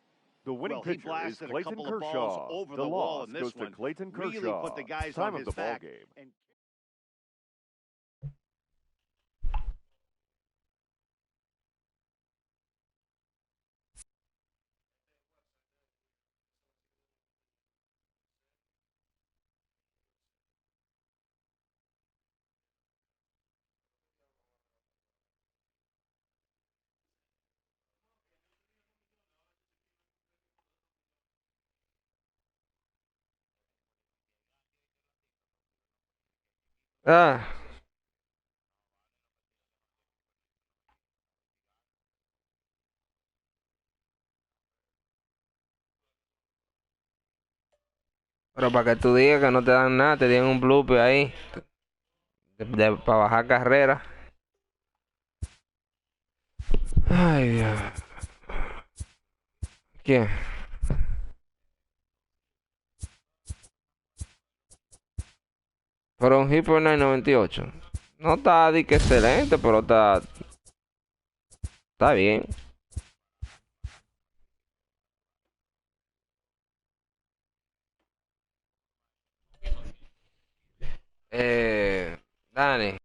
[SPEAKER 3] The winning
[SPEAKER 5] Well, he
[SPEAKER 3] pitcher is
[SPEAKER 5] blasted a
[SPEAKER 3] Clayton
[SPEAKER 5] couple of balls
[SPEAKER 3] Kershaw.
[SPEAKER 5] over
[SPEAKER 3] The
[SPEAKER 5] the wall
[SPEAKER 3] loss
[SPEAKER 5] in this
[SPEAKER 3] goes to
[SPEAKER 5] one.
[SPEAKER 3] Clayton
[SPEAKER 5] Really
[SPEAKER 3] Kershaw.
[SPEAKER 5] put the guys
[SPEAKER 3] Time
[SPEAKER 5] on
[SPEAKER 3] of
[SPEAKER 5] his
[SPEAKER 3] the ball
[SPEAKER 5] back.
[SPEAKER 3] game.
[SPEAKER 5] And
[SPEAKER 1] Ah. Pero para que tú digas que no te dan nada, te dieron un blooper ahí. Para bajar carrera. Ay, Dios. ¿Quién? Pero un hit por 998. No está de que excelente, pero está bien. Dani.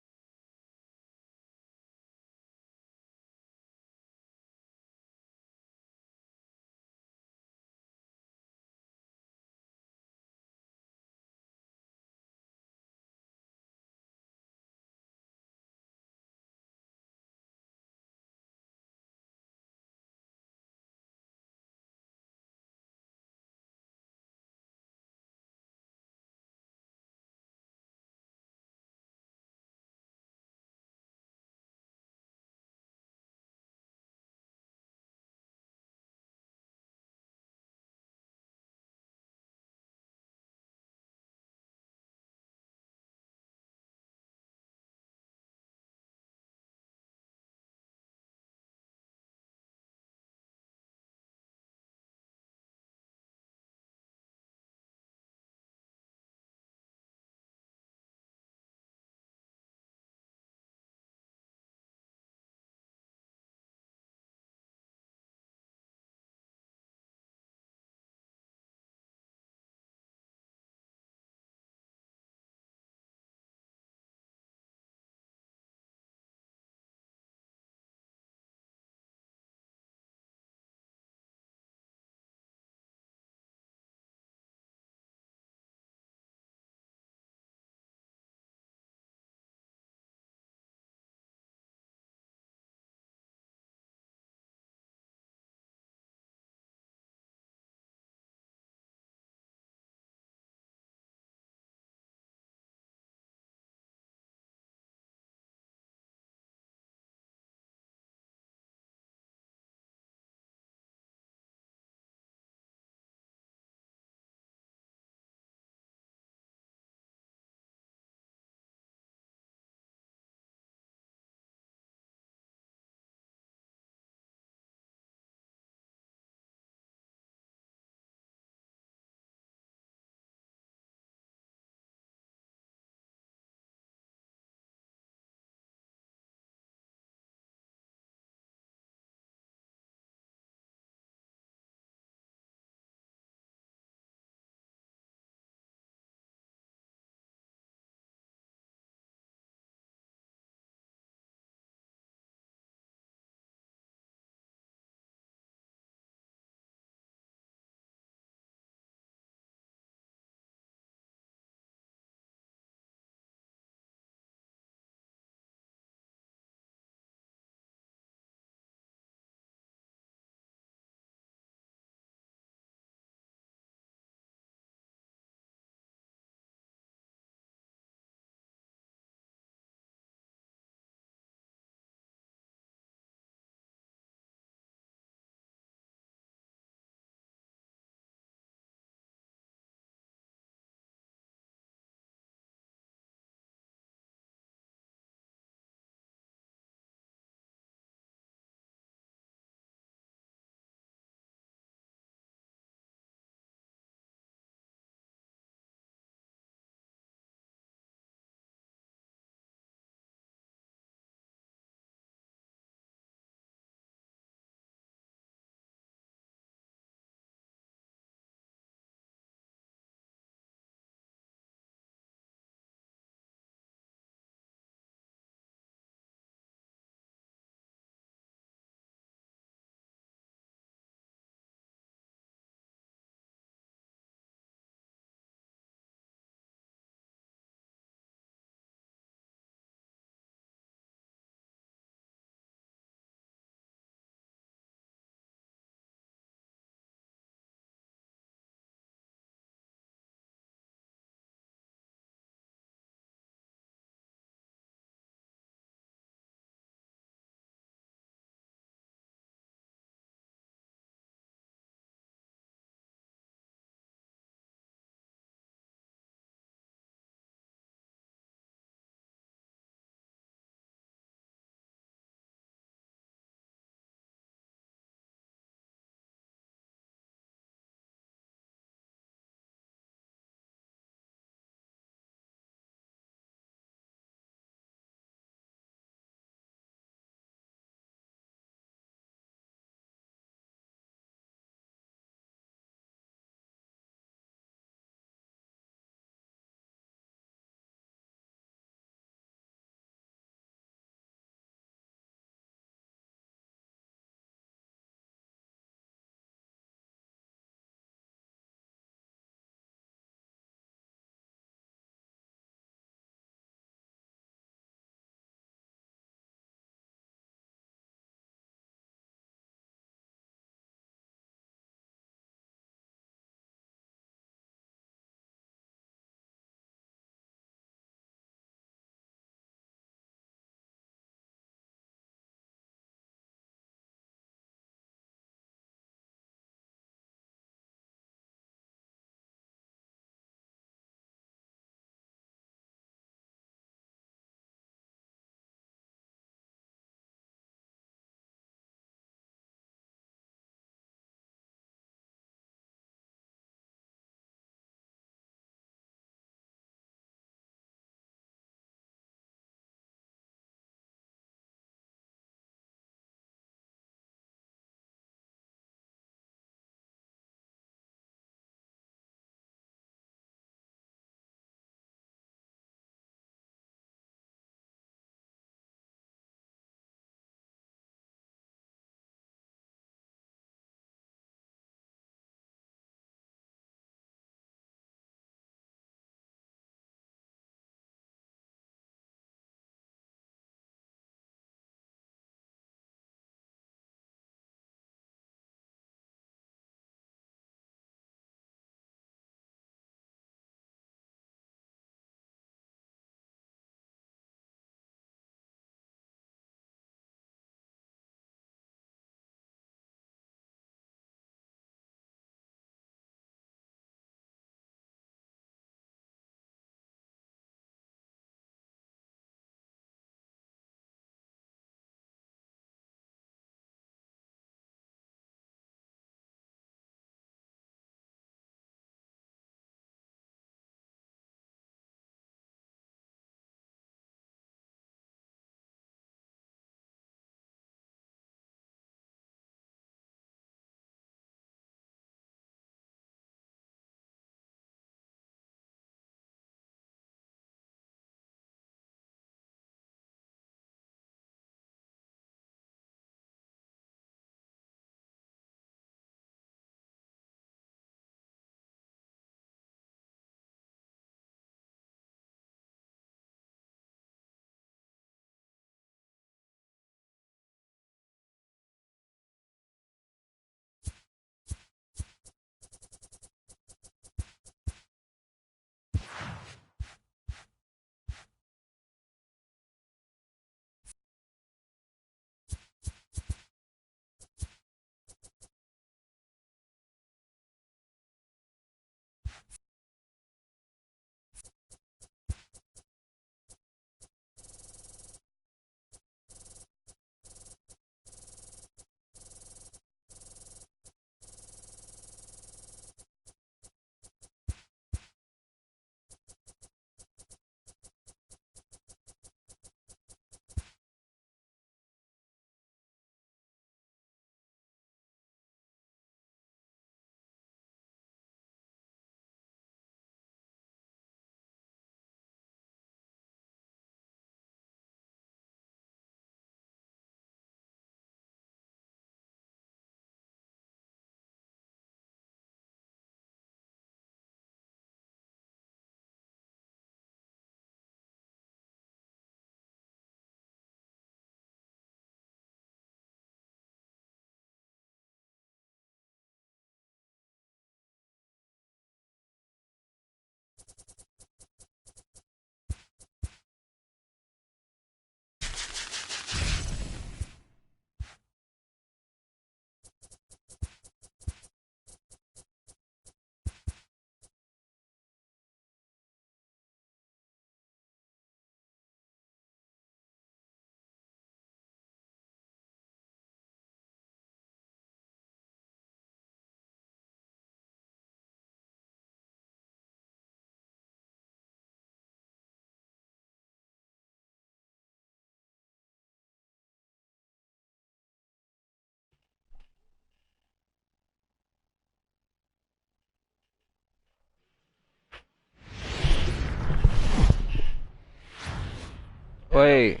[SPEAKER 1] Wait.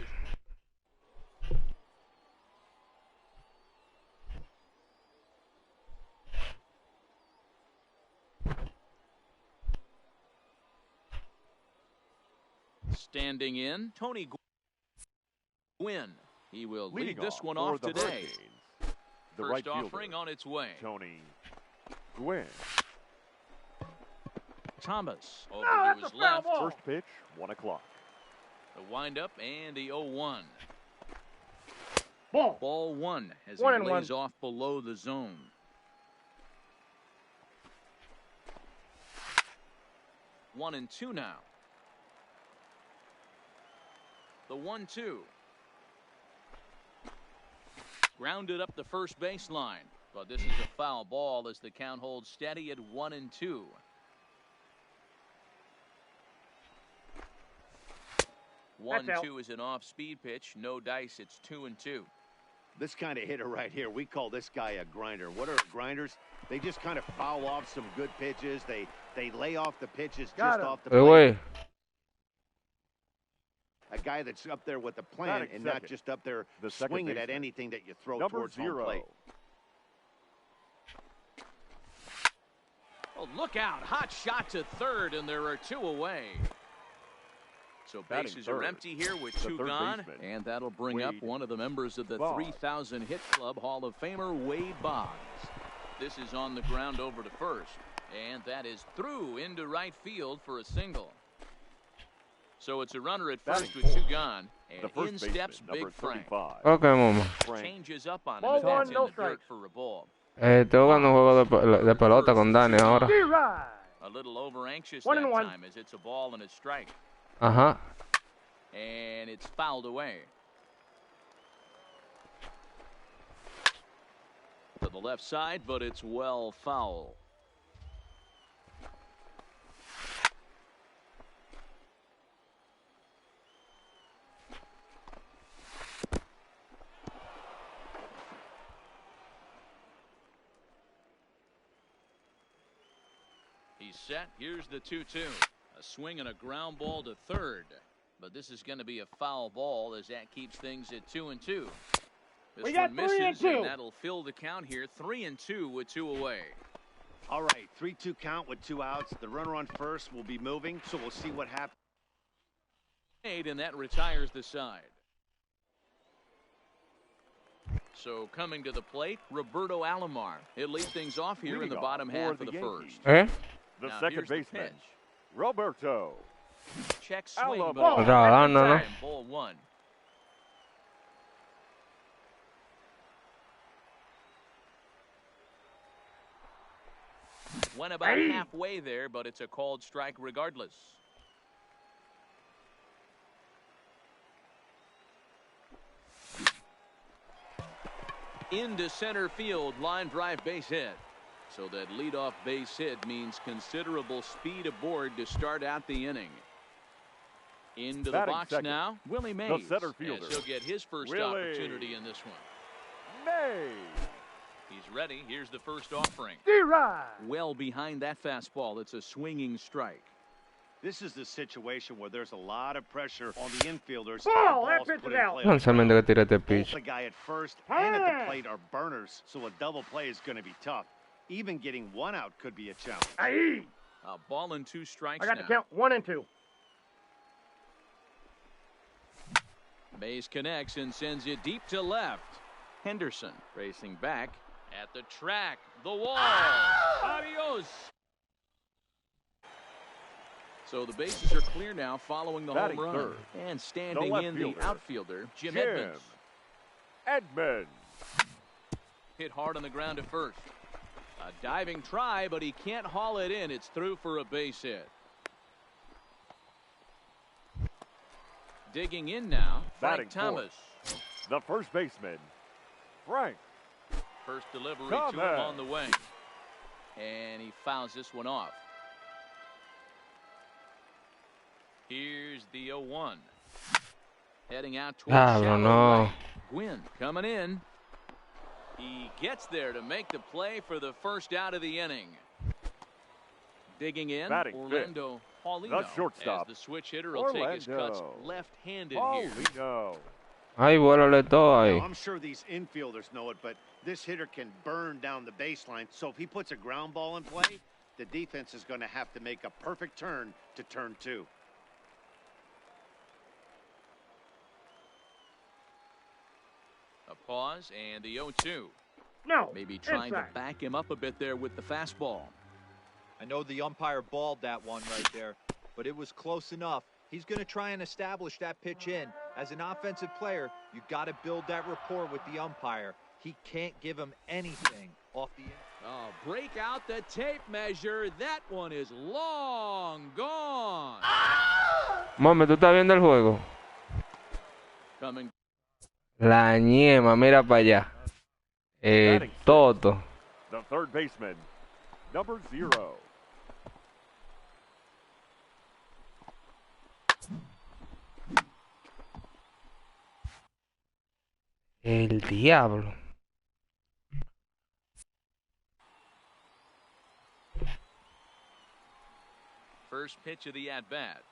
[SPEAKER 2] Standing in, Tony Gwynn. He will lead
[SPEAKER 3] Leading
[SPEAKER 2] this one
[SPEAKER 3] for
[SPEAKER 2] off
[SPEAKER 3] the
[SPEAKER 2] today.
[SPEAKER 3] Hurricanes, the
[SPEAKER 2] First
[SPEAKER 3] right fielder,
[SPEAKER 2] offering on its way.
[SPEAKER 3] Tony Gwynn.
[SPEAKER 2] Thomas over
[SPEAKER 7] No,
[SPEAKER 2] to
[SPEAKER 7] that's
[SPEAKER 2] his
[SPEAKER 7] a foul
[SPEAKER 2] left.
[SPEAKER 7] ball.
[SPEAKER 3] First pitch, 1 o'clock.
[SPEAKER 2] The windup and the 0-1.
[SPEAKER 7] Ball.
[SPEAKER 2] Ball 1 as he
[SPEAKER 7] 1-1.
[SPEAKER 2] lays off below the zone. One and 2 now. The 1-2. Grounded up the first baseline, but this is a foul ball as the count holds steady at 1-2.
[SPEAKER 7] That's out.
[SPEAKER 2] 1-2 is an off-speed pitch. No dice. It's 2-2.
[SPEAKER 5] This kind of hitter right here, we call this guy a grinder. What are grinders? They just kind of foul off some good pitches. They lay off the pitches
[SPEAKER 7] Got
[SPEAKER 5] just
[SPEAKER 7] him.
[SPEAKER 5] off the
[SPEAKER 1] Hey,
[SPEAKER 5] plate.
[SPEAKER 1] wait.
[SPEAKER 5] A guy that's up there with the plan
[SPEAKER 3] Batting
[SPEAKER 5] and not
[SPEAKER 3] second.
[SPEAKER 5] just up there
[SPEAKER 3] The second
[SPEAKER 5] swinging at
[SPEAKER 3] baseman.
[SPEAKER 5] anything that you throw
[SPEAKER 3] Number
[SPEAKER 5] towards home
[SPEAKER 3] 0.
[SPEAKER 5] plate.
[SPEAKER 2] Oh, look out. Hot shot to third, and there are 2 away. So
[SPEAKER 3] Batting
[SPEAKER 2] bases are
[SPEAKER 3] third.
[SPEAKER 2] empty here with
[SPEAKER 3] The
[SPEAKER 2] 2
[SPEAKER 3] third
[SPEAKER 2] gone.
[SPEAKER 3] baseman,
[SPEAKER 2] And that'll bring up
[SPEAKER 3] Wade
[SPEAKER 2] one of the members of the
[SPEAKER 3] Boggs.
[SPEAKER 2] 3,000 Hit Club Hall of Famer, Wade Boggs. This is on the ground over to first. And that is through into right field for a single. So it's a runner at first
[SPEAKER 3] Batting
[SPEAKER 2] with 2
[SPEAKER 3] fourth.
[SPEAKER 2] gone.
[SPEAKER 3] The
[SPEAKER 2] And
[SPEAKER 3] first
[SPEAKER 2] in
[SPEAKER 3] baseman,
[SPEAKER 2] steps
[SPEAKER 3] number
[SPEAKER 2] Big Frank.
[SPEAKER 3] 35.
[SPEAKER 1] Ok, mamá.
[SPEAKER 3] Frank.
[SPEAKER 2] Changes up on him.
[SPEAKER 7] Ball
[SPEAKER 2] and that's
[SPEAKER 7] one,
[SPEAKER 2] in
[SPEAKER 7] no
[SPEAKER 2] the dirt
[SPEAKER 7] strikes.
[SPEAKER 2] for a ball.
[SPEAKER 1] Estoy jugando un juego de pelota con Dani ahora.
[SPEAKER 7] D-Rod.
[SPEAKER 2] A little over anxious
[SPEAKER 7] 1-1.
[SPEAKER 2] that time as it's a ball and a strike.
[SPEAKER 1] Ajá.
[SPEAKER 2] And it's fouled away. To the left side, but it's well foul. He's set. Here's the 2-2. A swing and a ground ball to third. But this is going to be a foul ball as that keeps things at 2-2. This
[SPEAKER 7] We got
[SPEAKER 2] one
[SPEAKER 7] 3 and
[SPEAKER 2] misses,
[SPEAKER 7] 2.
[SPEAKER 2] and that'll fill the count here. 3-2 with 2 away.
[SPEAKER 5] All right, 3-2 count with 2 outs. The runner on first will be moving, so we'll see what happens.
[SPEAKER 2] And that retires the side. So coming to the plate, Roberto Alomar. He'll lead things off here in the
[SPEAKER 3] Leading
[SPEAKER 2] bottom
[SPEAKER 3] off
[SPEAKER 2] half
[SPEAKER 3] for
[SPEAKER 2] of the
[SPEAKER 3] the
[SPEAKER 2] first.
[SPEAKER 3] Yankees.
[SPEAKER 1] ¿Eh?
[SPEAKER 3] The
[SPEAKER 2] Now,
[SPEAKER 3] second
[SPEAKER 2] here's the
[SPEAKER 3] baseman,
[SPEAKER 2] pitch.
[SPEAKER 3] Roberto.
[SPEAKER 2] Check swing,
[SPEAKER 3] Alomar.
[SPEAKER 2] but
[SPEAKER 1] Rodando, ¿no?
[SPEAKER 2] time, ball 1. Went about halfway there, but it's a called strike regardless. Into center field, line drive base hit. So that leadoff base hit means considerable speed aboard to start out the inning. Into the
[SPEAKER 3] Batting
[SPEAKER 2] box
[SPEAKER 3] second,
[SPEAKER 2] now, Willie Mays.
[SPEAKER 3] center fielder,
[SPEAKER 2] As he'll get his first
[SPEAKER 3] Willie
[SPEAKER 2] opportunity in this one.
[SPEAKER 3] May.
[SPEAKER 2] He's ready. Here's the first offering.
[SPEAKER 7] D-Rod.
[SPEAKER 2] Well behind that fastball. It's a swinging strike.
[SPEAKER 5] This is the situation where there's a lot of pressure on the infielders.
[SPEAKER 7] Ball,
[SPEAKER 5] The
[SPEAKER 7] that
[SPEAKER 5] ball's
[SPEAKER 7] pitch
[SPEAKER 5] put
[SPEAKER 7] is
[SPEAKER 5] in
[SPEAKER 7] out.
[SPEAKER 5] play on the
[SPEAKER 1] Lanzamiento
[SPEAKER 5] ground.
[SPEAKER 1] que tira este
[SPEAKER 5] Both
[SPEAKER 1] pitch.
[SPEAKER 5] the guy at first and at the plate are burners, so a double play is going to be tough. Even getting 1 out could be a challenge.
[SPEAKER 7] Aye.
[SPEAKER 2] A ball and 2 strikes
[SPEAKER 7] I got
[SPEAKER 2] now.
[SPEAKER 7] to count 1 and 2.
[SPEAKER 2] Mays connects and sends it deep to left. Henderson racing back at the track. The wall. Adios. So the bases are clear now following the
[SPEAKER 3] Batting
[SPEAKER 2] home run.
[SPEAKER 3] third,
[SPEAKER 2] And standing
[SPEAKER 3] left
[SPEAKER 2] in
[SPEAKER 3] fielder,
[SPEAKER 2] the outfielder, Jim
[SPEAKER 3] Jim
[SPEAKER 2] Edmonds.
[SPEAKER 3] Edmonds.
[SPEAKER 2] Hit hard on the ground at first. A diving try, but he can't haul it in. It's through for a base hit. Digging in now,
[SPEAKER 3] Batting
[SPEAKER 2] Frank Thomas.
[SPEAKER 3] The first baseman, Frank.
[SPEAKER 2] First delivery to him
[SPEAKER 3] Thomas.
[SPEAKER 2] on the way. And he fouls this one off. Here's the 0-1. Heading out towards shallow
[SPEAKER 1] no.
[SPEAKER 2] right. Gwynn coming in. He gets there to make the play for the first out of the inning. Digging in,
[SPEAKER 3] Batting
[SPEAKER 2] Orlando Paulino,
[SPEAKER 3] The shortstop,
[SPEAKER 2] as the switch hitter will take his cuts
[SPEAKER 3] Orlando.
[SPEAKER 2] left-handed here.
[SPEAKER 3] Paulino.
[SPEAKER 1] Ay, vuélale todo ahí.
[SPEAKER 5] Now, I'm sure these infielders know it, but this hitter can burn down the baseline. So if he puts a ground ball in play, the defense is going to have to make a perfect turn to turn 2.
[SPEAKER 2] A pause and the 0-2.
[SPEAKER 7] No.
[SPEAKER 2] Maybe trying
[SPEAKER 7] inside.
[SPEAKER 2] to back him up a bit there with the fastball.
[SPEAKER 4] I know the umpire balled that one right there, but it was close enough. He's going to try and establish that pitch in. As an offensive player, you got to build that rapport with the umpire. He can't give him anything off the.
[SPEAKER 2] Oh, break out the tape measure. That one is long gone.
[SPEAKER 1] Mami, ¿tú estás viendo el juego?
[SPEAKER 2] Coming.
[SPEAKER 1] La ñema, mira para allá. Toto.
[SPEAKER 3] The third baseman, number 0.
[SPEAKER 1] El diablo.
[SPEAKER 2] First pitch of the at-bat.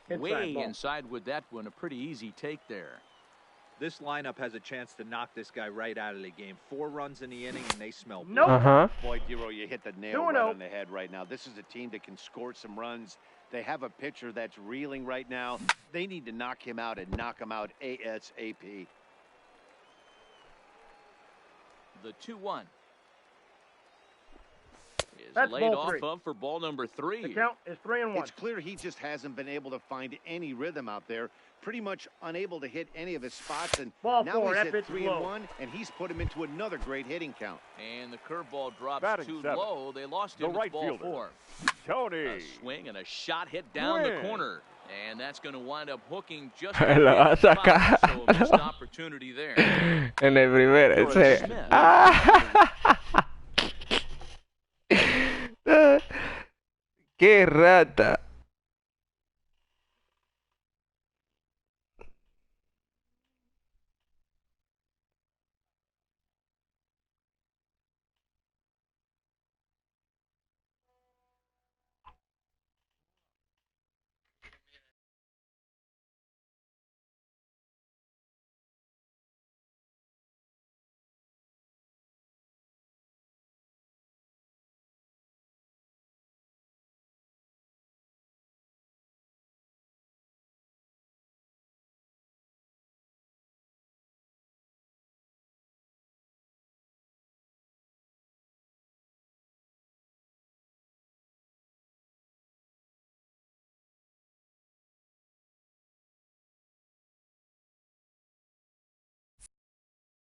[SPEAKER 7] Inside
[SPEAKER 2] Way
[SPEAKER 7] ball.
[SPEAKER 2] inside with that one. A pretty easy take there.
[SPEAKER 4] This lineup has a chance to knock this guy right out of the game. 4 runs in the inning, and they smell blood.
[SPEAKER 7] Nope.
[SPEAKER 1] Ajá.
[SPEAKER 5] Boy, Dero, you hit the nail
[SPEAKER 7] 2-0.
[SPEAKER 5] right on the head right now. This is a team that can score some runs. They have a pitcher that's reeling right now. They need to knock him out and knock him out ASAP.
[SPEAKER 2] The 2-1 is
[SPEAKER 7] That's
[SPEAKER 2] laid
[SPEAKER 7] ball
[SPEAKER 2] off
[SPEAKER 7] 3.
[SPEAKER 2] of for ball number 3.
[SPEAKER 7] The count is 3-1.
[SPEAKER 5] It's clear he just hasn't been able to find any rhythm out there. Pretty much unable to hit any of his spots, and
[SPEAKER 7] Ball
[SPEAKER 5] now
[SPEAKER 7] 4,
[SPEAKER 5] he's
[SPEAKER 7] that
[SPEAKER 5] hit
[SPEAKER 7] pitch
[SPEAKER 5] 3-1, and he's put him into another great hitting count.
[SPEAKER 2] And the curveball drops
[SPEAKER 3] Batting
[SPEAKER 2] too
[SPEAKER 3] 7.
[SPEAKER 2] low. They lost
[SPEAKER 3] The
[SPEAKER 2] him. It's
[SPEAKER 3] right
[SPEAKER 2] ball
[SPEAKER 3] fielder.
[SPEAKER 2] 4.
[SPEAKER 3] Tony.
[SPEAKER 2] A swing and a shot hit down the
[SPEAKER 3] Win.
[SPEAKER 2] corner. And that's going to wind up hooking just
[SPEAKER 1] La va a sacar.
[SPEAKER 2] so a missed opportunity there.
[SPEAKER 1] En el primero. Ese.
[SPEAKER 2] Smith.
[SPEAKER 1] ¡Qué rata!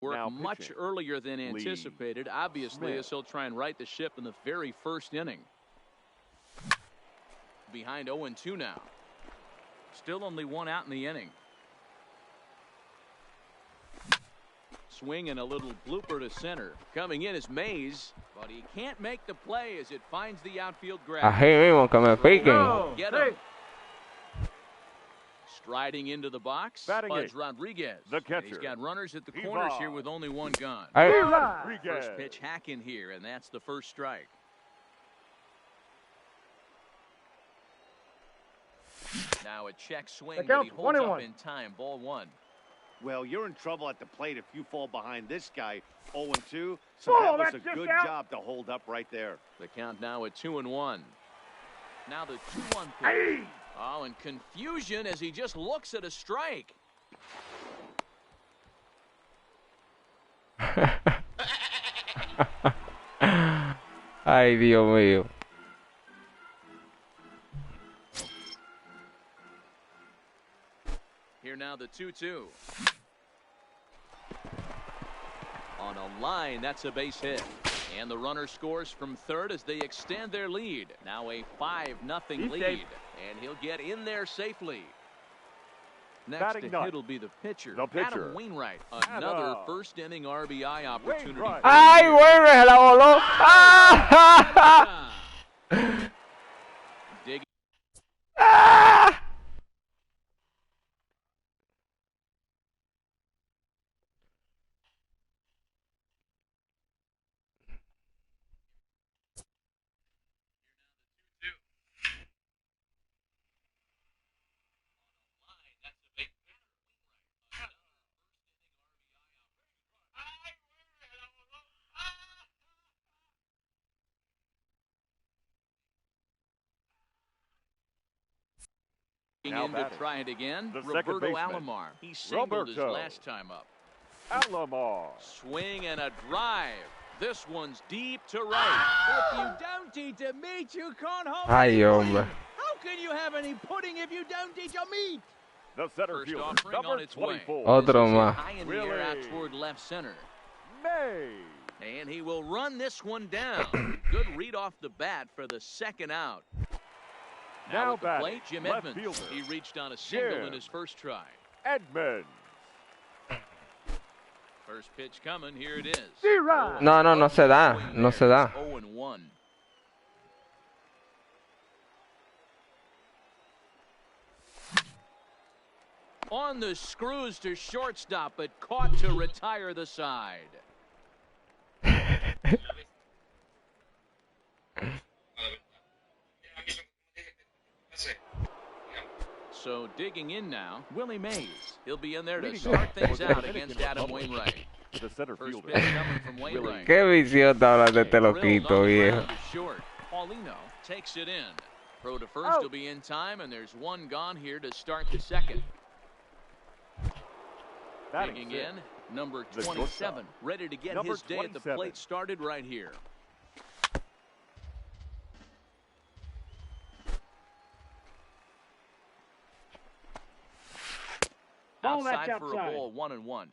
[SPEAKER 2] Worked
[SPEAKER 3] Now
[SPEAKER 2] much
[SPEAKER 3] pitching.
[SPEAKER 2] earlier than anticipated, obviously,
[SPEAKER 3] Smith.
[SPEAKER 2] as he'll try and right the ship in the very first inning. Behind 0-2 now. Still only 1 out in the inning. Swing and a little blooper to center. Coming in is Mays, but he can't make the play as it finds the outfield grab.
[SPEAKER 1] Ají mismo, que me piquen.
[SPEAKER 7] No.
[SPEAKER 2] Get
[SPEAKER 7] Hey.
[SPEAKER 2] him. Striding into the box,
[SPEAKER 3] Batting
[SPEAKER 2] Buds
[SPEAKER 3] 8,
[SPEAKER 2] Rodriguez.
[SPEAKER 3] the
[SPEAKER 2] And
[SPEAKER 3] catcher.
[SPEAKER 2] He's got runners at the
[SPEAKER 3] He
[SPEAKER 2] corners
[SPEAKER 3] ball.
[SPEAKER 2] here with only 1 gun.
[SPEAKER 1] Ay,
[SPEAKER 3] Rodriguez.
[SPEAKER 2] First pitch hack in here, and that's the first strike. Now a check swing,
[SPEAKER 7] The
[SPEAKER 2] but he
[SPEAKER 7] count's
[SPEAKER 2] holds up
[SPEAKER 7] 21.
[SPEAKER 2] in time. Ball 1.
[SPEAKER 5] Well, you're in trouble at the plate if you fall behind this guy 0-2. So
[SPEAKER 7] Oh,
[SPEAKER 5] that was
[SPEAKER 7] that's
[SPEAKER 5] a
[SPEAKER 7] just
[SPEAKER 5] good
[SPEAKER 7] out.
[SPEAKER 5] job to hold up right there.
[SPEAKER 2] The count now at 2-1. Now the 2-1 pitch.
[SPEAKER 7] Hey.
[SPEAKER 2] Oh, and confusion as he just looks at a strike.
[SPEAKER 1] Ay, Dios mío.
[SPEAKER 2] Here now the 2-2. On a line, that's a base hit. And the runner scores from third as they extend their lead. Now a 5-0
[SPEAKER 7] He's
[SPEAKER 2] lead.
[SPEAKER 7] safe.
[SPEAKER 2] And he'll get in there safely. Next
[SPEAKER 3] Batting
[SPEAKER 2] to
[SPEAKER 3] ninth.
[SPEAKER 2] hit will be the pitcher.
[SPEAKER 3] The pitcher.
[SPEAKER 2] Adam Wainwright. Another first inning RBI opportunity.
[SPEAKER 3] Wainwright.
[SPEAKER 1] ¡Ay, vuelve! ¡Se la voló! ¡Ah!
[SPEAKER 2] Dig
[SPEAKER 1] ¡Ah!
[SPEAKER 3] Now
[SPEAKER 2] in to
[SPEAKER 3] batting.
[SPEAKER 2] try it again.
[SPEAKER 3] The second
[SPEAKER 2] Roberto
[SPEAKER 3] baseman,
[SPEAKER 2] Alomar. He singled his
[SPEAKER 3] Roberto
[SPEAKER 2] last time up.
[SPEAKER 3] Alomar.
[SPEAKER 2] Swing and a drive. This one's deep to right.
[SPEAKER 6] If you don't eat a meat, you can't hold
[SPEAKER 1] Ay,
[SPEAKER 6] any
[SPEAKER 1] hombre.
[SPEAKER 6] pudding. How can you have any pudding if you don't eat your meat?
[SPEAKER 3] The center
[SPEAKER 2] First
[SPEAKER 3] fielder,
[SPEAKER 2] offering on
[SPEAKER 3] number
[SPEAKER 2] its way.
[SPEAKER 3] 24.
[SPEAKER 1] Otro
[SPEAKER 2] This is
[SPEAKER 1] más.
[SPEAKER 2] high in the air out
[SPEAKER 3] Willie.
[SPEAKER 2] toward left center.
[SPEAKER 3] May.
[SPEAKER 2] And he will run this one down. Good read off the bat for the second out.
[SPEAKER 3] Now
[SPEAKER 2] at the
[SPEAKER 3] batting,
[SPEAKER 2] plate, Jim
[SPEAKER 3] left
[SPEAKER 2] Edmonds.
[SPEAKER 3] fielder,
[SPEAKER 2] He reached on a single
[SPEAKER 3] Jim
[SPEAKER 2] in his first try.
[SPEAKER 3] Edmonds.
[SPEAKER 2] First pitch coming. Here it is.
[SPEAKER 7] D-Rod.
[SPEAKER 1] No, no, no se da.
[SPEAKER 2] Swing
[SPEAKER 1] No
[SPEAKER 2] there.
[SPEAKER 1] se da.
[SPEAKER 2] It's 0-1. On the screws to shortstop, but caught to retire the side. So digging in now, Willie Mays. He'll be in there to
[SPEAKER 3] Leading
[SPEAKER 2] start
[SPEAKER 3] off
[SPEAKER 2] things
[SPEAKER 3] for the
[SPEAKER 2] out against
[SPEAKER 3] Dominican
[SPEAKER 2] Adam
[SPEAKER 3] Republic.
[SPEAKER 2] Wainwright.
[SPEAKER 3] The center
[SPEAKER 2] First
[SPEAKER 3] fielder.
[SPEAKER 2] pitch coming from Wainwright.
[SPEAKER 1] Qué visión está hablando este
[SPEAKER 2] Drilled
[SPEAKER 1] loquito,
[SPEAKER 2] on the
[SPEAKER 1] viejo.
[SPEAKER 2] ground to short. Paulino takes it in. Throw to first
[SPEAKER 7] Out.
[SPEAKER 2] will be in time, and there's one gone here to start the second.
[SPEAKER 3] Batting
[SPEAKER 2] Digging
[SPEAKER 3] fifth,
[SPEAKER 2] in, number
[SPEAKER 3] the
[SPEAKER 2] 27,
[SPEAKER 3] shortstop.
[SPEAKER 2] ready to get
[SPEAKER 3] Number
[SPEAKER 2] his day at the
[SPEAKER 3] 27.
[SPEAKER 2] plate started right here.
[SPEAKER 7] Ball, that's
[SPEAKER 2] Outside for a
[SPEAKER 7] outside.
[SPEAKER 2] ball, 1-1.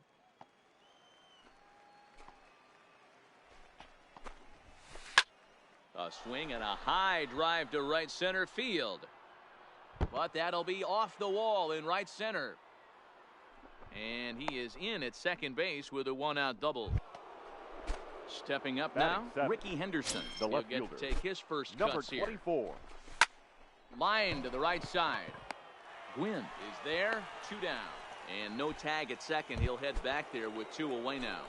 [SPEAKER 2] A swing and a high drive to right center field. But that'll be off the wall in right center. And he is in at second base with a one-out double. Stepping up
[SPEAKER 3] Batting
[SPEAKER 2] now,
[SPEAKER 3] seventh,
[SPEAKER 2] Ricky Henderson.
[SPEAKER 3] the
[SPEAKER 2] He'll
[SPEAKER 3] left
[SPEAKER 2] get
[SPEAKER 3] fielder.
[SPEAKER 2] to take his first
[SPEAKER 3] number
[SPEAKER 2] cuts here.
[SPEAKER 3] 24.
[SPEAKER 2] Line to the right side. Gwynn is there, 2 down. And no tag at second. He'll head back there with 2 away now.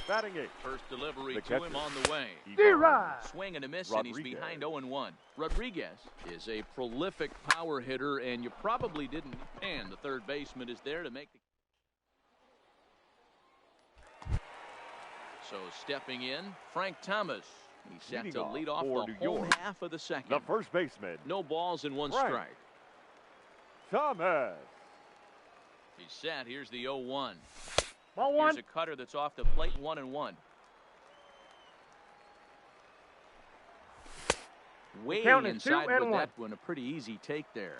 [SPEAKER 3] Batting eighth,
[SPEAKER 2] First delivery
[SPEAKER 3] The
[SPEAKER 2] to him
[SPEAKER 3] catcher.
[SPEAKER 2] on the way.
[SPEAKER 7] D-Rod.
[SPEAKER 2] Swing and a miss, and he's
[SPEAKER 3] Rodriguez.
[SPEAKER 2] behind 0-1. Rodriguez is a prolific power hitter, and you probably didn't. And the third baseman is there to make the. So stepping in, Frank Thomas. He's set
[SPEAKER 3] Leading
[SPEAKER 2] to
[SPEAKER 3] off
[SPEAKER 2] lead off
[SPEAKER 3] for
[SPEAKER 2] the
[SPEAKER 3] New
[SPEAKER 2] home
[SPEAKER 3] York.
[SPEAKER 2] half of the second.
[SPEAKER 3] the first baseman,
[SPEAKER 2] No balls and 1
[SPEAKER 3] Frank.
[SPEAKER 2] strike.
[SPEAKER 3] Thomas.
[SPEAKER 2] He's set. Here's the 0-1.
[SPEAKER 7] Ball
[SPEAKER 2] Here's
[SPEAKER 7] one.
[SPEAKER 2] a cutter that's off the plate, 1-1. Way
[SPEAKER 7] count is
[SPEAKER 2] inside
[SPEAKER 7] 2 and
[SPEAKER 2] with
[SPEAKER 7] 1.
[SPEAKER 2] that one. A pretty easy take there.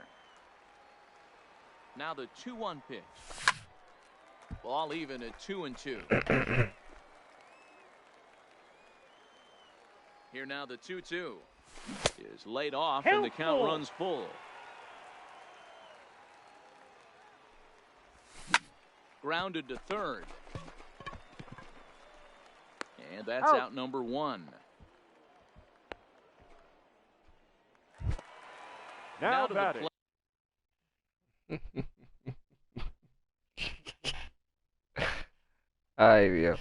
[SPEAKER 2] Now the 2-1 pitch. Ball even at 2-2. Here now the 2-2 is laid off and the count
[SPEAKER 7] Helpful.
[SPEAKER 2] runs full. Grounded to third. And that's
[SPEAKER 7] Out.
[SPEAKER 2] out number 1.
[SPEAKER 3] Now
[SPEAKER 2] to the
[SPEAKER 3] batting,
[SPEAKER 1] Ay, Dios.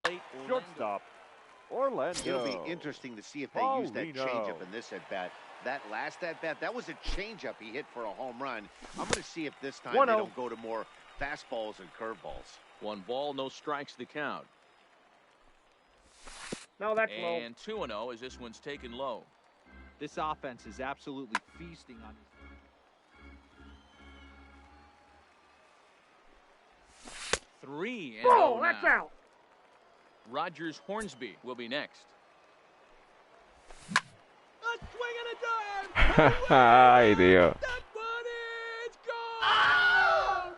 [SPEAKER 2] plate.
[SPEAKER 3] shortstop, Orlando.
[SPEAKER 5] It'll be interesting to see if they use that
[SPEAKER 3] Paulino.
[SPEAKER 5] changeup in this at-bat. That last at-bat, that was a changeup he hit for a home run. I'm going to see if this time
[SPEAKER 7] 1-0.
[SPEAKER 5] they don't go to more fastballs and curveballs.
[SPEAKER 2] 1 ball, no strikes the count.
[SPEAKER 7] No, that's low.
[SPEAKER 2] And 2-0 as this one's taken low.
[SPEAKER 4] This offense is absolutely feasting on his.
[SPEAKER 2] 3-0
[SPEAKER 7] Ball, that's
[SPEAKER 2] now.
[SPEAKER 7] out.
[SPEAKER 2] Rogers Hornsby will be next.
[SPEAKER 6] A swing and a dive.
[SPEAKER 1] Ay, Dios.
[SPEAKER 6] That one is gone.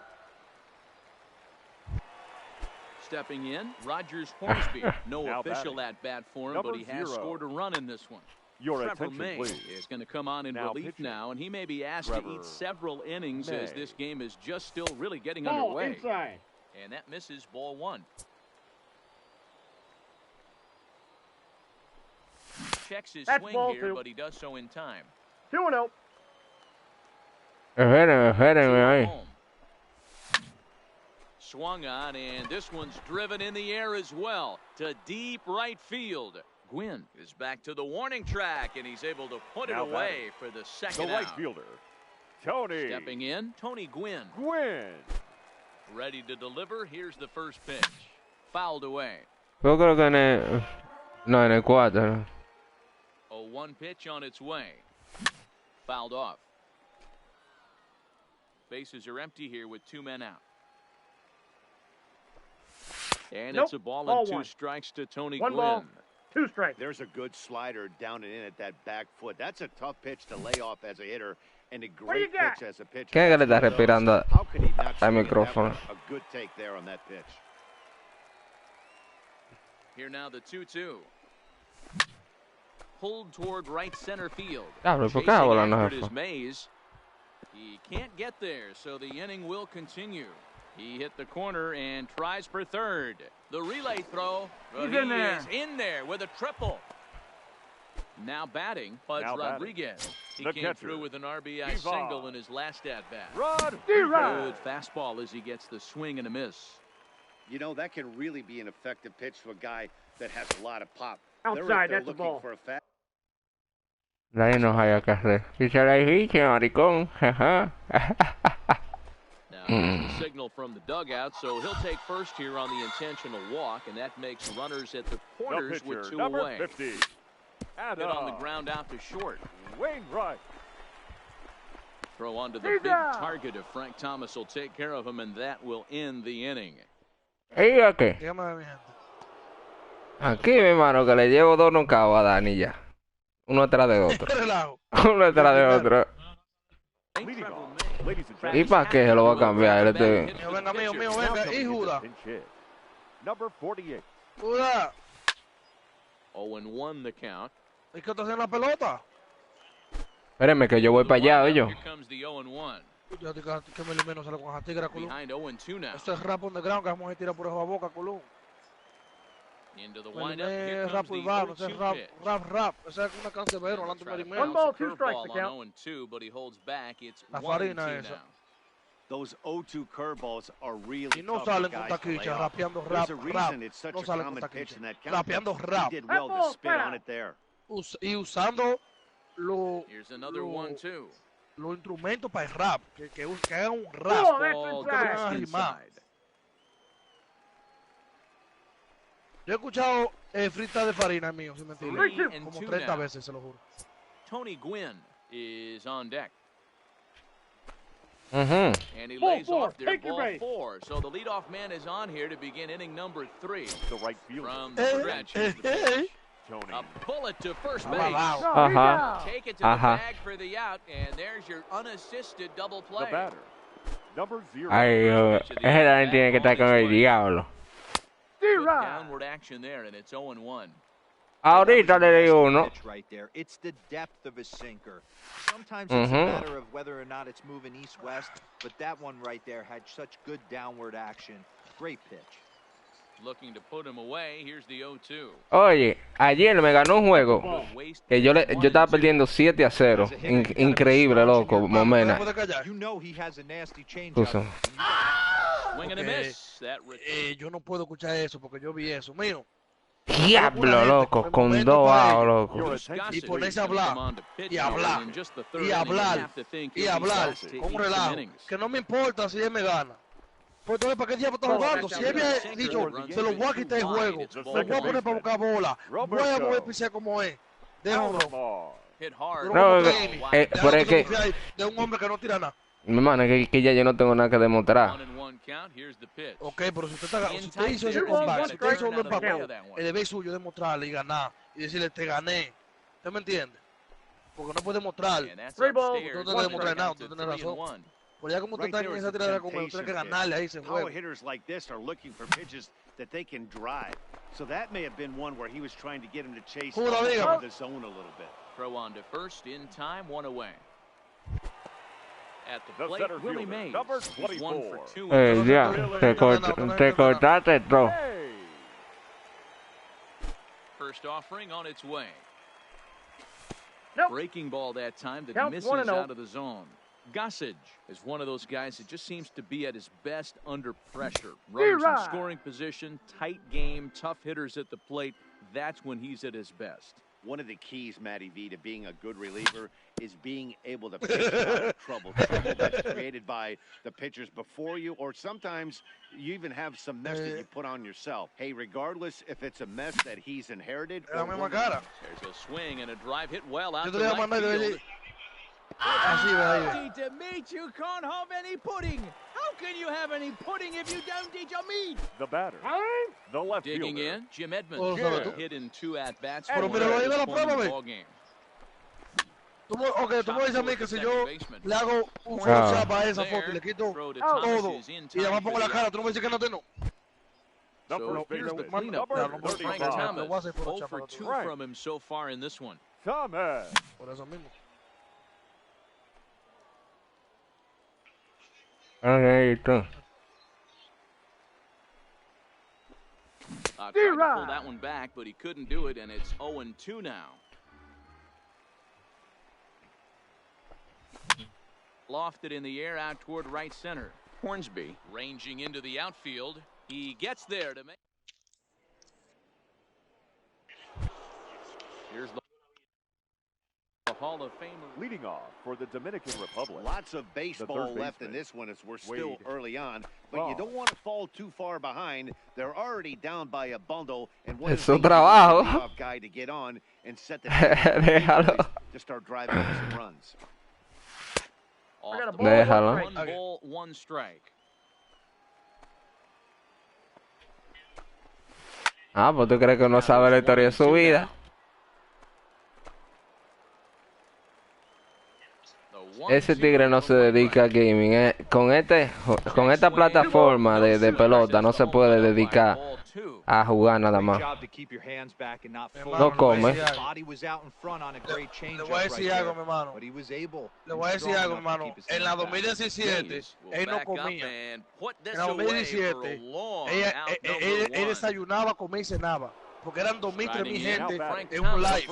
[SPEAKER 2] Stepping in, Rogers Hornsby. No
[SPEAKER 3] Now
[SPEAKER 2] official
[SPEAKER 3] batting.
[SPEAKER 2] at-bat for him,
[SPEAKER 3] Number
[SPEAKER 2] but he has
[SPEAKER 3] 0.
[SPEAKER 2] scored a run in this one.
[SPEAKER 3] Your
[SPEAKER 2] Trevor
[SPEAKER 3] attention,
[SPEAKER 2] May
[SPEAKER 3] please.
[SPEAKER 2] is going to come on in
[SPEAKER 3] Now
[SPEAKER 2] relief
[SPEAKER 3] pitching.
[SPEAKER 2] now, and he may be asked to
[SPEAKER 3] Trevor
[SPEAKER 2] eat several innings as
[SPEAKER 3] May.
[SPEAKER 2] this game is just still really getting
[SPEAKER 7] Ball
[SPEAKER 2] underway.
[SPEAKER 7] inside.
[SPEAKER 2] And that misses ball 1. Checks his
[SPEAKER 7] That's
[SPEAKER 2] swing
[SPEAKER 7] ball
[SPEAKER 2] here,
[SPEAKER 7] 2.
[SPEAKER 2] but he does so in time.
[SPEAKER 7] 2-0.
[SPEAKER 1] Espérenme, espérenme ahí.
[SPEAKER 2] Home. Swung on, and this one's driven in the air as well to deep right field. Gwynn is back to the warning track, and he's able to put it away for the second
[SPEAKER 3] the
[SPEAKER 2] out.
[SPEAKER 3] right fielder, Tony.
[SPEAKER 2] Stepping in, Tony Gwynn. Ready to deliver. Here's the first pitch. Fouled away.
[SPEAKER 1] Yo creo que en el 4.
[SPEAKER 2] 0-1 pitch on its way. Fouled off. Bases are empty here with 2 men out. And it's a ball and 2 strikes to Tony Gwynn.
[SPEAKER 7] 1 ball, 2 strikes.
[SPEAKER 5] There's a good slider down and in at that back foot. That's a tough pitch to lay off as a hitter, and a great pitch as a pitcher.
[SPEAKER 1] ¿Qué le está respirando
[SPEAKER 5] How could he not
[SPEAKER 1] al micrófono?
[SPEAKER 5] a good take there on that pitch?
[SPEAKER 2] Here now the 2-2. Pulled toward right center field.
[SPEAKER 1] Diablo, ¿por qué la bola no se
[SPEAKER 2] Chasing
[SPEAKER 1] fue?
[SPEAKER 2] after it is Mays. He can't get there, so the inning will continue. He hit the corner and tries for third. The relay throw.
[SPEAKER 7] He's in there.
[SPEAKER 2] Is in there with a triple. Now batting, Pudge Rodriguez. He came through with an RBI single in his last at-bat. Good fastball as he gets the swing and a miss.
[SPEAKER 5] You know, that can really be an effective pitch to a guy that has a lot of pop.
[SPEAKER 7] Outside,
[SPEAKER 5] They're
[SPEAKER 7] that's the
[SPEAKER 5] looking
[SPEAKER 7] ball.
[SPEAKER 5] for a fast.
[SPEAKER 1] Nadie nos haya que hacer. Si se la dije, maricón.
[SPEAKER 2] Now, the signal from the dugout, so he'll take first here on the intentional walk, and that makes runners at the corners with 2 away.
[SPEAKER 3] 50.
[SPEAKER 2] Hit on the ground out to short.
[SPEAKER 3] Wainwright.
[SPEAKER 2] Throw onto the big target of Frank Thomas will take care of him, and that will end the inning.
[SPEAKER 1] ¿Y qué? Aquí, mi hermano, que le llevo 2 knockouts a Dani ya. Uno detrás de otro. Uno detrás de otro. ¿Y para qué se lo va a cambiar?
[SPEAKER 8] Venga, mío, venga. Y Judas.
[SPEAKER 3] Number 48.
[SPEAKER 8] Judas.
[SPEAKER 2] 0-1 the count.
[SPEAKER 8] ¿Y qué te hacen la pelota?
[SPEAKER 1] Espérenme que yo voy para allá, oye.
[SPEAKER 2] Here comes the 0-1.
[SPEAKER 8] Ya te que me elimino sale con esa tigra, Colón.
[SPEAKER 2] Behind 0-2 now.
[SPEAKER 8] Esto es rap on the ground que vamos a tirar por esa boca, Colón.
[SPEAKER 2] Into the windup. Here
[SPEAKER 8] Rap
[SPEAKER 2] comes the
[SPEAKER 8] urbano, ese
[SPEAKER 2] 0-2
[SPEAKER 8] es
[SPEAKER 2] pitch.
[SPEAKER 8] rap. Esa es una cancerbero, Orlando Merimero.
[SPEAKER 7] 1 ball, 2 strikes
[SPEAKER 2] Curveball
[SPEAKER 7] to count.
[SPEAKER 2] on 0-2, but he holds back. It's
[SPEAKER 8] La
[SPEAKER 2] 1-2
[SPEAKER 8] farina esa.
[SPEAKER 2] now.
[SPEAKER 5] Those 0-2 curveballs are really
[SPEAKER 8] Y no
[SPEAKER 5] tough for
[SPEAKER 8] salen con
[SPEAKER 5] guys to lay
[SPEAKER 8] taquicha,
[SPEAKER 5] off.
[SPEAKER 8] rapeando
[SPEAKER 5] There's
[SPEAKER 8] rap,
[SPEAKER 5] a
[SPEAKER 8] rap.
[SPEAKER 5] reason it's such
[SPEAKER 8] No
[SPEAKER 5] a
[SPEAKER 8] salen con
[SPEAKER 5] common pitch
[SPEAKER 8] taquicha.
[SPEAKER 5] in that count.
[SPEAKER 8] Rapeando
[SPEAKER 5] He
[SPEAKER 8] rap.
[SPEAKER 5] did well to spit on it there.
[SPEAKER 8] Y usando
[SPEAKER 2] Here's another 1-2.
[SPEAKER 8] los instrumentos para el rap. Que hagan un rap.
[SPEAKER 2] Ball just inside.
[SPEAKER 8] Yo he escuchado frita de farina mío, sin mentir.
[SPEAKER 2] 3-2
[SPEAKER 8] Como 30
[SPEAKER 2] now.
[SPEAKER 8] veces, se lo juro.
[SPEAKER 2] Tony Gwynn is on deck.
[SPEAKER 1] Mhm.
[SPEAKER 2] And he
[SPEAKER 7] Ball
[SPEAKER 2] lays
[SPEAKER 7] 4,
[SPEAKER 2] off there,
[SPEAKER 7] take your
[SPEAKER 2] ball
[SPEAKER 7] base.
[SPEAKER 2] 4. So the leadoff man is on here to begin inning number 3.
[SPEAKER 3] The right fielder,
[SPEAKER 2] From the stretch. Here's the pitch.
[SPEAKER 3] Tony.
[SPEAKER 2] A bullet to first base.
[SPEAKER 1] Ajá.
[SPEAKER 2] Take it to the bag for the out, and there's your unassisted double
[SPEAKER 3] The
[SPEAKER 2] play.
[SPEAKER 3] batter, number 0.
[SPEAKER 1] Ay, ese Dani tiene que estar con el diablo.
[SPEAKER 2] Good downward action there, and it's 0-1.
[SPEAKER 1] Ahorita le digo uno.
[SPEAKER 4] Pitch right there. It's the depth of his sinker. Sometimes it's a matter of whether or not it's moving east-west, but that one right there had such good downward action. Great pitch.
[SPEAKER 2] Looking to put him away. Here's the 0-2.
[SPEAKER 1] Oye, ayer me ganó un juego que yo estaba perdiendo 7-0. Increíble, loco, Momena.
[SPEAKER 4] You know he has a nasty change.
[SPEAKER 1] Puso.
[SPEAKER 2] Swing and a miss. That
[SPEAKER 8] Yo no puedo escuchar eso porque yo vi eso. Mío.
[SPEAKER 1] Diablo, loco, con 2 outs, loco.
[SPEAKER 8] Y ponerse a hablar, y hablar, y hablar, y hablar, con un relajo. Que no me importa si él me gana. Pues entonces, ¿para qué diablo está jugando? Si él me ha dicho, se lo voy a quitar el juego, lo voy a poner para buscar bola, voy a mover pisar como es. Déjalo.
[SPEAKER 2] hit hard.
[SPEAKER 1] No, por es que,
[SPEAKER 8] de un hombre que no tira nada.
[SPEAKER 1] mi hermano, es que ya yo no tengo nada que demostrar.
[SPEAKER 2] 1-1 count. Here's the pitch.
[SPEAKER 8] Ok, pero si usted hizo ese combate, si usted hizo un empate, el deber suyo es demostrarle y ganar y decirle, te gané. ¿Usted me entiende? Porque no puede demostrar.
[SPEAKER 7] Three balls,
[SPEAKER 8] Usted no debe demostrar nada, usted tiene razón. Pero ya como usted está en esa tirada con él, usted tiene que ganarle ahí ese juego.
[SPEAKER 5] Power hitters like this are looking for pitches that they can drive. So that may have been one where he was trying to get him to chase the zone a little bit.
[SPEAKER 2] Throw on to first in time, 1 away. At the plate, Willie Mays. He's 1 for 2.
[SPEAKER 1] Ya, te cortaste todo.
[SPEAKER 2] First offering on its way.
[SPEAKER 7] Nope.
[SPEAKER 2] Breaking ball that time that
[SPEAKER 7] Count
[SPEAKER 2] misses
[SPEAKER 7] 1-0.
[SPEAKER 2] out of the zone. Gossage is one of those guys that just seems to be at his best under pressure. Runners in scoring position, tight game, tough hitters at the plate. that's when he's at his best.
[SPEAKER 5] One of the keys, Matty V, to being a good reliever is being able to pitch out of trouble that's created by the pitchers before you, or sometimes you even have some mess that you put on yourself. Hey, regardless if it's a mess that he's inherited or
[SPEAKER 2] there's a swing and a drive hit well out to right field. DeMeat, you can't have any pudding. How can you have any pudding if you don't eat your meat?
[SPEAKER 3] The batter, the left
[SPEAKER 2] Digging
[SPEAKER 3] fielder.
[SPEAKER 2] in, Jim Edmonds hit in 2 at-bats for
[SPEAKER 8] the
[SPEAKER 2] ball game.
[SPEAKER 8] Ok, tú me dices a mí que si yo le hago un Photoshop a esa foto y le quito todo y además pongo la cara, tú no me dices que no te no.
[SPEAKER 2] So here's the cleanup. Frank Thomas, 0 for 2 from him so far in this one.
[SPEAKER 3] Thomas.
[SPEAKER 8] Por eso mismo.
[SPEAKER 1] Ahí está.
[SPEAKER 2] Tried to pull that one back, but he couldn't do it, and it's 0-2 now. Lofted in the air out toward right center. Hornsby ranging into the outfield. He gets there to make. Here's the Hall of Famer.
[SPEAKER 3] Leading off for the Dominican Republic.
[SPEAKER 5] Lots of baseball left in this one as we're still early on, but you don't want to fall too far behind. They're already down by a bundle, and one
[SPEAKER 1] su trabajo.
[SPEAKER 5] Guy to get on and set the
[SPEAKER 1] Déjalo.
[SPEAKER 5] to start driving some runs.
[SPEAKER 1] Déjalo.
[SPEAKER 2] 1 ball, 1 strike.
[SPEAKER 1] Ah, pues tú crees que uno sabe la historia de su vida. Ese tigre no se dedica a gaming. Con esta plataforma de pelota no se puede dedicar a jugar nada más. No come.
[SPEAKER 4] Le voy a decir algo, mi hermano. Le voy a decir algo, mi hermano. En la 2017, él no comía. En la 2017, él desayunaba, comía y cenaba. Porque eran 2,000, 3,000 gente en un live.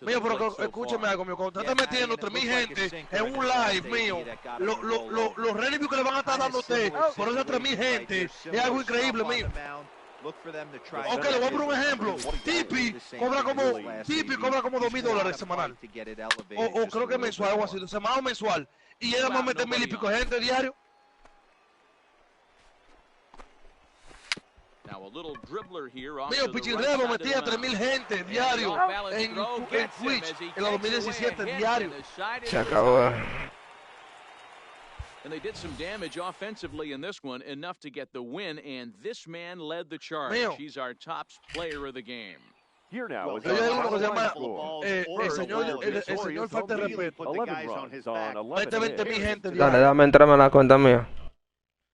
[SPEAKER 4] Mío, pero escúcheme algo, mío. Cuando estás metiendo 3,000 gente en un live, mío, los reviews que le van a estar dando a usted por esas 3,000 gente es algo increíble, mío. Ok, le voy a poner un ejemplo. Tipi cobra como $2,000 semanal. O creo que mensual, algo así, semanal o mensual. Y él va a meter 1,000 y pico de gente diario. Mío, Pichirrebo metía 3,000 gente diario en Twitch en la 2017 diario.
[SPEAKER 1] Se acabó.
[SPEAKER 2] And they did some damage offensively in this one, enough to get the win, and this man led the charge. He's our top player of the game.
[SPEAKER 3] Here now is
[SPEAKER 8] el señor falta de respeto.
[SPEAKER 3] Mete
[SPEAKER 8] 20,000 gente diario.
[SPEAKER 1] Dale, dame entrarme a la cuenta mía.